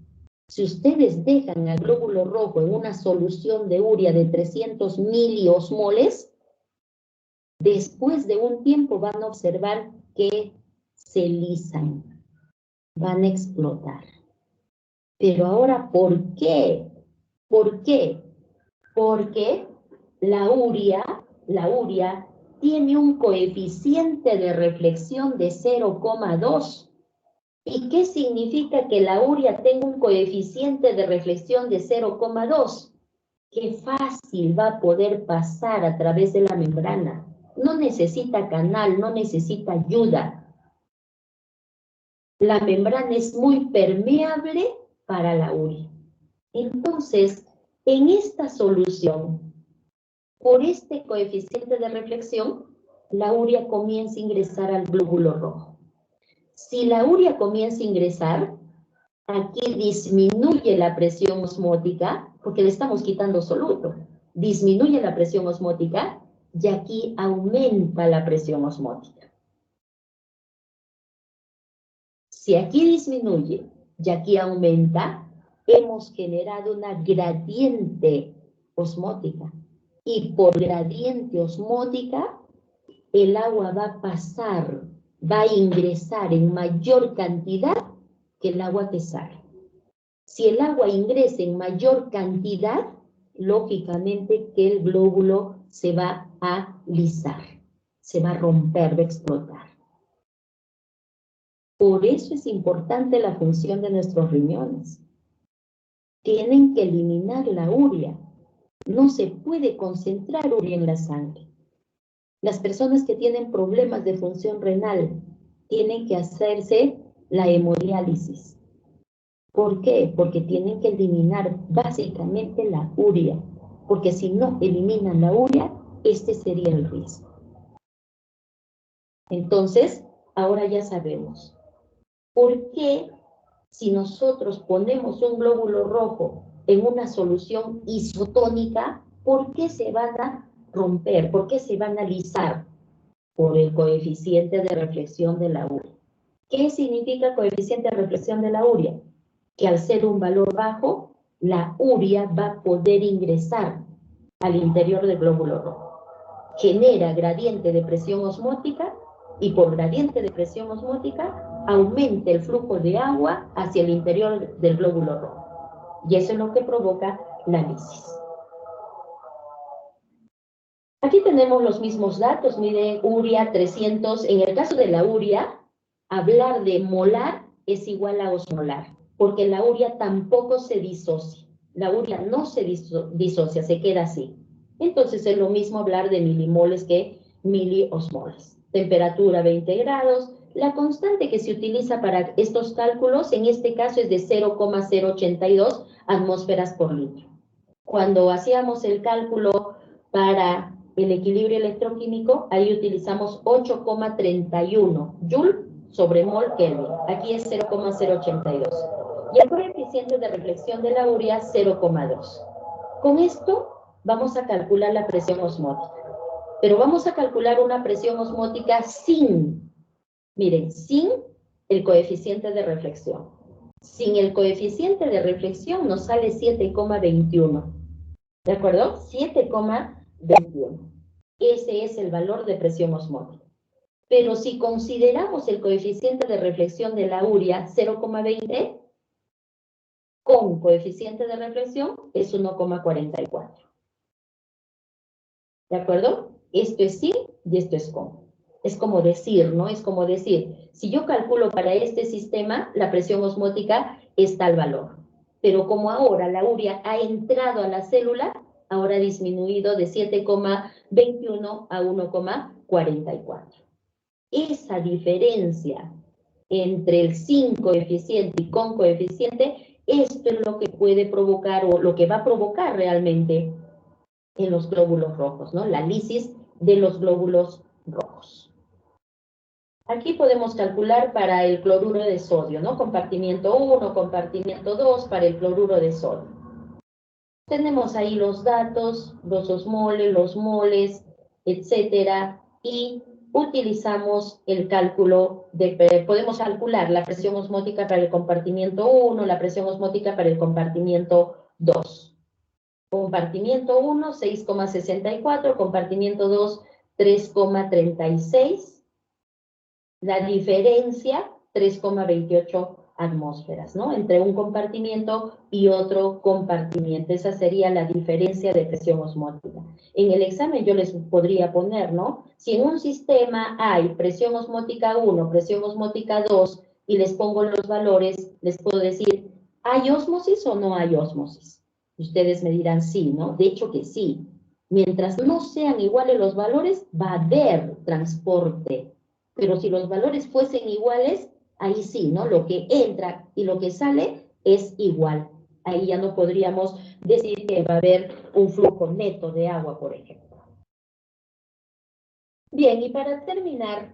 Si ustedes dejan al glóbulo rojo en una solución de urea de 300 miliosmoles, después de un tiempo van a observar que se lisan, van a explotar. Pero ahora, ¿por qué? ¿Por qué? Porque la urea tiene un coeficiente de reflexión de 0,2. ¿Y qué significa que la urea tenga un coeficiente de reflexión de 0,2? Qué fácil va a poder pasar a través de la membrana. No necesita canal, no necesita ayuda. La membrana es muy permeable para la urea. Entonces, en esta solución, por este coeficiente de reflexión, la urea comienza a ingresar al glóbulo rojo. Si la urea comienza a ingresar, aquí disminuye la presión osmótica, porque le estamos quitando soluto. Disminuye la presión osmótica y aquí aumenta la presión osmótica. Si aquí disminuye y aquí aumenta, hemos generado una gradiente osmótica. Y por gradiente osmótica, el agua va a pasar, va a ingresar en mayor cantidad que el agua que sale. Si el agua ingresa en mayor cantidad, lógicamente que el glóbulo se va a lisar, se va a romper, va a explotar. Por eso es importante la función de nuestros riñones. Tienen que eliminar la urea. No se puede concentrar urea en la sangre. Las personas que tienen problemas de función renal tienen que hacerse la hemodiálisis. ¿Por qué? Porque tienen que eliminar básicamente la urea. Porque si no eliminan la urea, este sería el riesgo. Entonces, ahora ya sabemos. ¿Por qué si nosotros ponemos un glóbulo rojo en una solución isotónica, por qué se van a romper? ¿Por qué se van a alisar? Por el coeficiente de reflexión de la urea. ¿Qué significa coeficiente de reflexión de la urea? Que al ser un valor bajo, la urea va a poder ingresar al interior del glóbulo rojo. Genera gradiente de presión osmótica y por gradiente de presión osmótica aumenta el flujo de agua hacia el interior del glóbulo rojo. Y eso es lo que provoca la lisis. Aquí tenemos los mismos datos, miren, urea 300. En el caso de la urea, hablar de molar es igual a osmolar, porque la urea tampoco se disocia. La urea no se disocia, se queda así. Entonces es lo mismo hablar de milimoles que miliosmoles. Temperatura 20 grados. La constante que se utiliza para estos cálculos, en este caso es de 0,082 atmósferas por litro. Cuando hacíamos el cálculo para el equilibrio electroquímico, ahí utilizamos 8,31 Joule sobre mol Kelvin. Aquí es 0,082. Y el coeficiente de reflexión de la urea, 0,2. Con esto vamos a calcular la presión osmótica. Pero vamos a calcular una presión osmótica sin, miren, sin el coeficiente de reflexión. Sin el coeficiente de reflexión nos sale 7,21. ¿De acuerdo? 7,21. Ese es el valor de presión osmótica. Pero si consideramos el coeficiente de reflexión de la urea 0,20, con coeficiente de reflexión es 1,44. ¿De acuerdo? Esto es sí y esto es con. Es como decir, ¿no? Es como decir, si yo calculo para este sistema, la presión osmótica es tal valor. Pero como ahora la urea ha entrado a la célula, ahora ha disminuido de 7,21 a 1,44. Esa diferencia entre el sin coeficiente y con coeficiente, esto es lo que puede provocar o lo que va a provocar realmente en los glóbulos rojos, ¿no? La lisis de los glóbulos rojos. Aquí podemos calcular para el cloruro de sodio, ¿no? Compartimiento 1, compartimiento 2 para el cloruro de sodio. Tenemos ahí los datos, los osmoles, los moles, etcétera, y utilizamos el cálculo podemos calcular la presión osmótica para el compartimiento 1, la presión osmótica para el compartimiento 2. Compartimiento 1, 6,64, compartimiento 2, 3,36. La diferencia, 3,28 atmósferas, ¿no? Entre un compartimiento y otro compartimiento. Esa sería la diferencia de presión osmótica. En el examen yo les podría poner, ¿no? Si en un sistema hay presión osmótica 1, presión osmótica 2, y les pongo los valores, les puedo decir, ¿hay ósmosis o no hay ósmosis? Ustedes me dirán sí, ¿no? De hecho que sí. Mientras no sean iguales los valores, va a haber transporte. Pero si los valores fuesen iguales, ahí sí, ¿no? Lo que entra y lo que sale es igual. Ahí ya no podríamos decir que va a haber un flujo neto de agua, por ejemplo. Bien, y para terminar,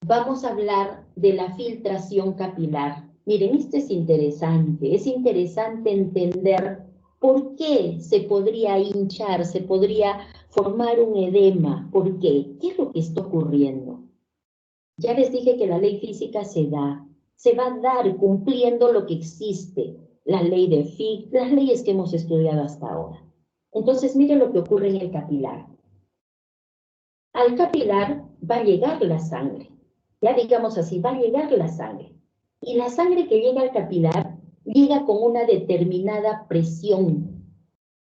vamos a hablar de la filtración capilar. Miren, esto es interesante entender por qué se podría hinchar, se podría formar un edema. ¿Por qué? ¿Qué es lo que está ocurriendo? Ya les dije que la ley física se va a dar cumpliendo lo que existe, la ley de Fick, las leyes que hemos estudiado hasta ahora. Entonces, miren lo que ocurre en el capilar. Al capilar va a llegar la sangre, ya digamos así, va a llegar la sangre. Y la sangre que llega al capilar llega con una determinada presión.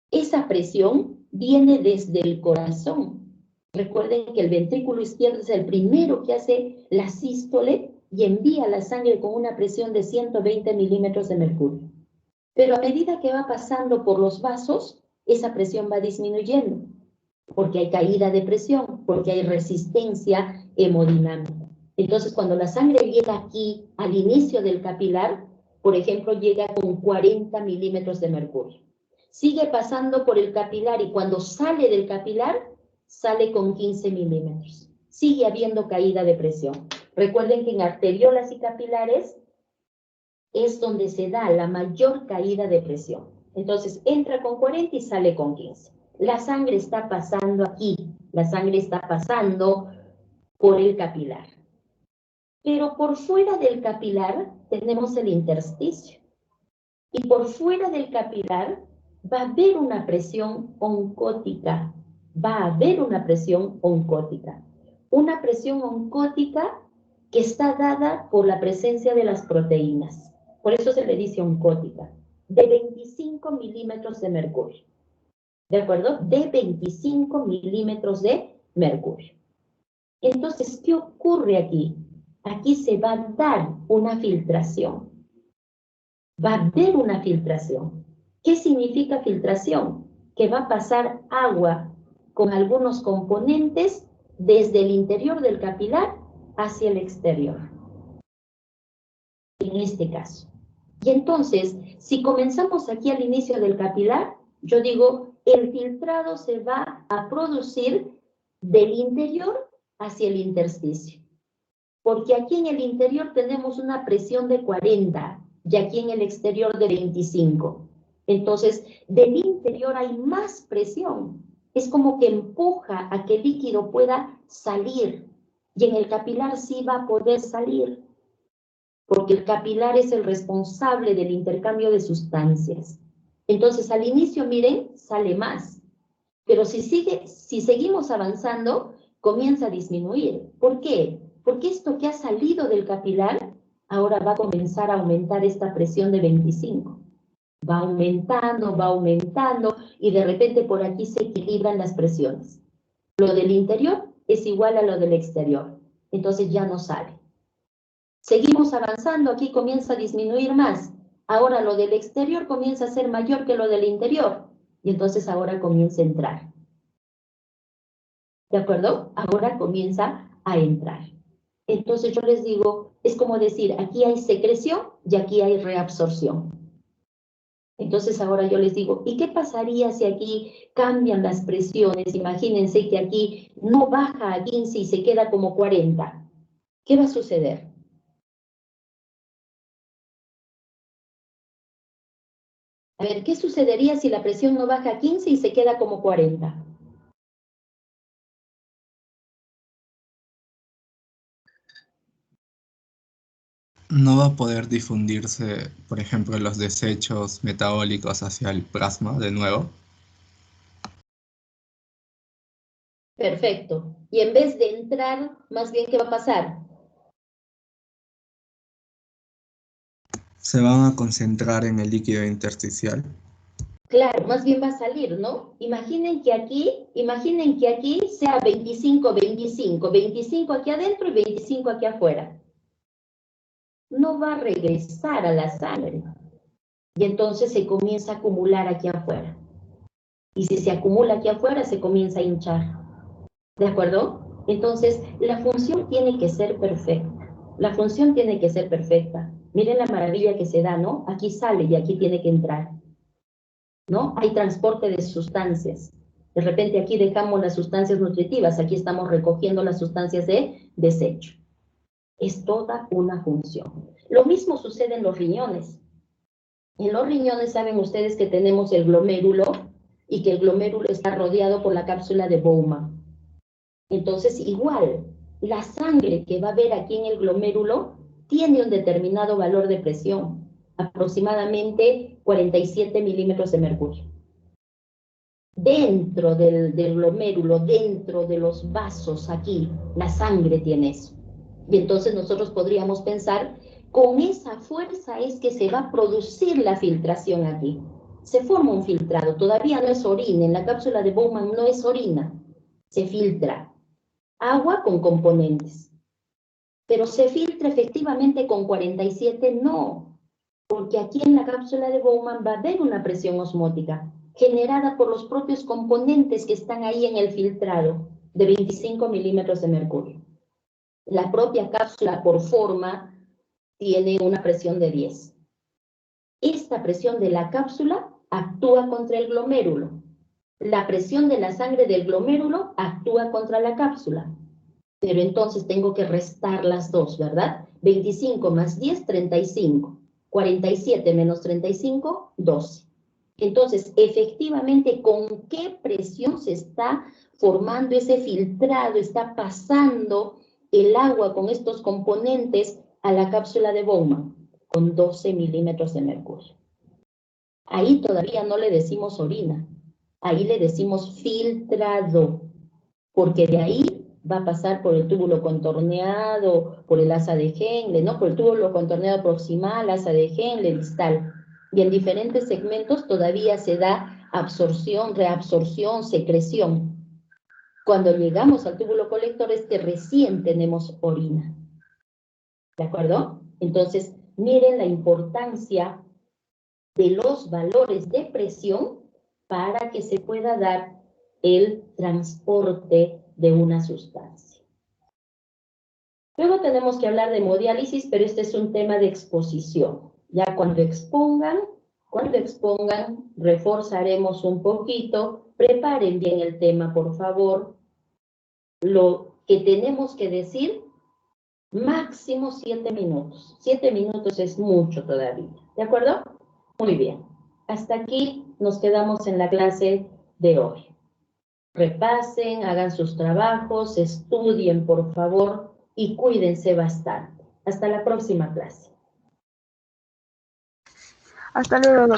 Esa presión viene desde el corazón. Recuerden que el ventrículo izquierdo es el primero que hace la sístole y envía la sangre con una presión de 120 milímetros de mercurio. Pero a medida que va pasando por los vasos, esa presión va disminuyendo, porque hay caída de presión, porque hay resistencia hemodinámica. Entonces, cuando la sangre llega aquí, al inicio del capilar, por ejemplo, llega con 40 milímetros de mercurio. Sigue pasando por el capilar y cuando sale del capilar, sale con 15 milímetros. Sigue habiendo caída de presión. Recuerden que en arteriolas y capilares es donde se da la mayor caída de presión. Entonces, entra con 40 y sale con 15. La sangre está pasando aquí, la sangre está pasando por el capilar. Pero por fuera del capilar tenemos el intersticio. Y por fuera del capilar va a haber una presión oncótica. Va a haber una presión oncótica. Una presión oncótica que está dada por la presencia de las proteínas. Por eso se le dice oncótica. De 25 milímetros de mercurio. ¿De acuerdo? De 25 milímetros de mercurio. Entonces, ¿qué ocurre aquí? Aquí se va a dar una filtración. Va a haber una filtración. ¿Qué significa filtración? Que va a pasar agua con algunos componentes desde el interior del capilar hacia el exterior. En este caso. Y entonces, si comenzamos aquí al inicio del capilar, yo digo, el filtrado se va a producir del interior hacia el intersticio. Porque aquí en el interior tenemos una presión de 40 y aquí en el exterior de 25. Entonces, del interior hay más presión. Es como que empuja a que el líquido pueda salir. Y en el capilar sí va a poder salir. Porque el capilar es el responsable del intercambio de sustancias. Entonces, al inicio, miren, sale más. Pero si seguimos avanzando, comienza a disminuir. ¿Por qué? Porque esto que ha salido del capilar, ahora va a comenzar a aumentar esta presión de 25. Va aumentando, y de repente por aquí se equilibran las presiones. Lo del interior es igual a lo del exterior. Entonces ya no sale. Seguimos avanzando, aquí comienza a disminuir más. Ahora lo del exterior comienza a ser mayor que lo del interior. Y entonces ahora comienza a entrar. ¿De acuerdo? Ahora comienza a entrar. Entonces yo les digo, es como decir, aquí hay secreción y aquí hay reabsorción. Entonces ahora yo les digo, ¿y qué pasaría si aquí cambian las presiones? Imagínense que aquí no baja a 15 y se queda como 40. ¿Qué va a suceder? A ver, ¿qué sucedería si la presión no baja a 15 y se queda como 40? No va a poder difundirse, por ejemplo, los desechos metabólicos hacia el plasma de nuevo. Perfecto. Y en vez de entrar, más bien, ¿qué va a pasar? Se van a concentrar en el líquido intersticial. Claro, más bien va a salir, ¿no? Imaginen que aquí sea 25, 25, 25 aquí adentro y 25 aquí afuera. No va a regresar a la sangre. Y entonces se comienza a acumular aquí afuera. Y si se acumula aquí afuera, se comienza a hinchar. ¿De acuerdo? Entonces, la función tiene que ser perfecta. La función tiene que ser perfecta. Miren la maravilla que se da, ¿no? Aquí sale y aquí tiene que entrar. ¿No? Hay transporte de sustancias. De repente aquí dejamos las sustancias nutritivas, aquí estamos recogiendo las sustancias de desecho. Es toda una función. Lo mismo sucede en los riñones. En los riñones saben ustedes que tenemos el glomérulo y que el glomérulo está rodeado por la cápsula de Bowman. Entonces, igual, la sangre que va a haber aquí en el glomérulo tiene un determinado valor de presión, aproximadamente 47 milímetros de mercurio. Dentro del glomérulo, dentro de los vasos aquí, la sangre tiene eso. Y entonces nosotros podríamos pensar, con esa fuerza es que se va a producir la filtración aquí. Se forma un filtrado, todavía no es orina, en la cápsula de Bowman no es orina, se filtra agua con componentes. Pero se filtra efectivamente con 47, no, porque aquí en la cápsula de Bowman va a haber una presión osmótica generada por los propios componentes que están ahí en el filtrado de 25 milímetros de mercurio. La propia cápsula por forma tiene una presión de 10. Esta presión de la cápsula actúa contra el glomérulo. La presión de la sangre del glomérulo actúa contra la cápsula. Pero entonces tengo que restar las dos, ¿verdad? 25 más 10, 35. 47 menos 35, 12. Entonces, efectivamente, ¿con qué presión se está formando ese filtrado? Está pasando el agua con estos componentes a la cápsula de Bowman, con 12 milímetros de mercurio. Ahí todavía no le decimos orina, ahí le decimos filtrado, porque de ahí va a pasar por el túbulo contorneado, por el asa de Henle, ¿no? Por el túbulo contorneado proximal, asa de Henle, distal. Y en diferentes segmentos todavía se da absorción, reabsorción, secreción. Cuando llegamos al túbulo colector es que recién tenemos orina. ¿De acuerdo? Entonces, miren la importancia de los valores de presión para que se pueda dar el transporte de una sustancia. Luego tenemos que hablar de hemodiálisis, pero este es un tema de exposición. Ya cuando expongan, reforzaremos un poquito. Preparen bien el tema, por favor. Lo que tenemos que decir, máximo 7 minutos. 7 minutos es mucho todavía. ¿De acuerdo? Muy bien. Hasta aquí nos quedamos en la clase de hoy. Repasen, hagan sus trabajos, estudien, por favor, y cuídense bastante. Hasta la próxima clase. Hasta luego, doctor.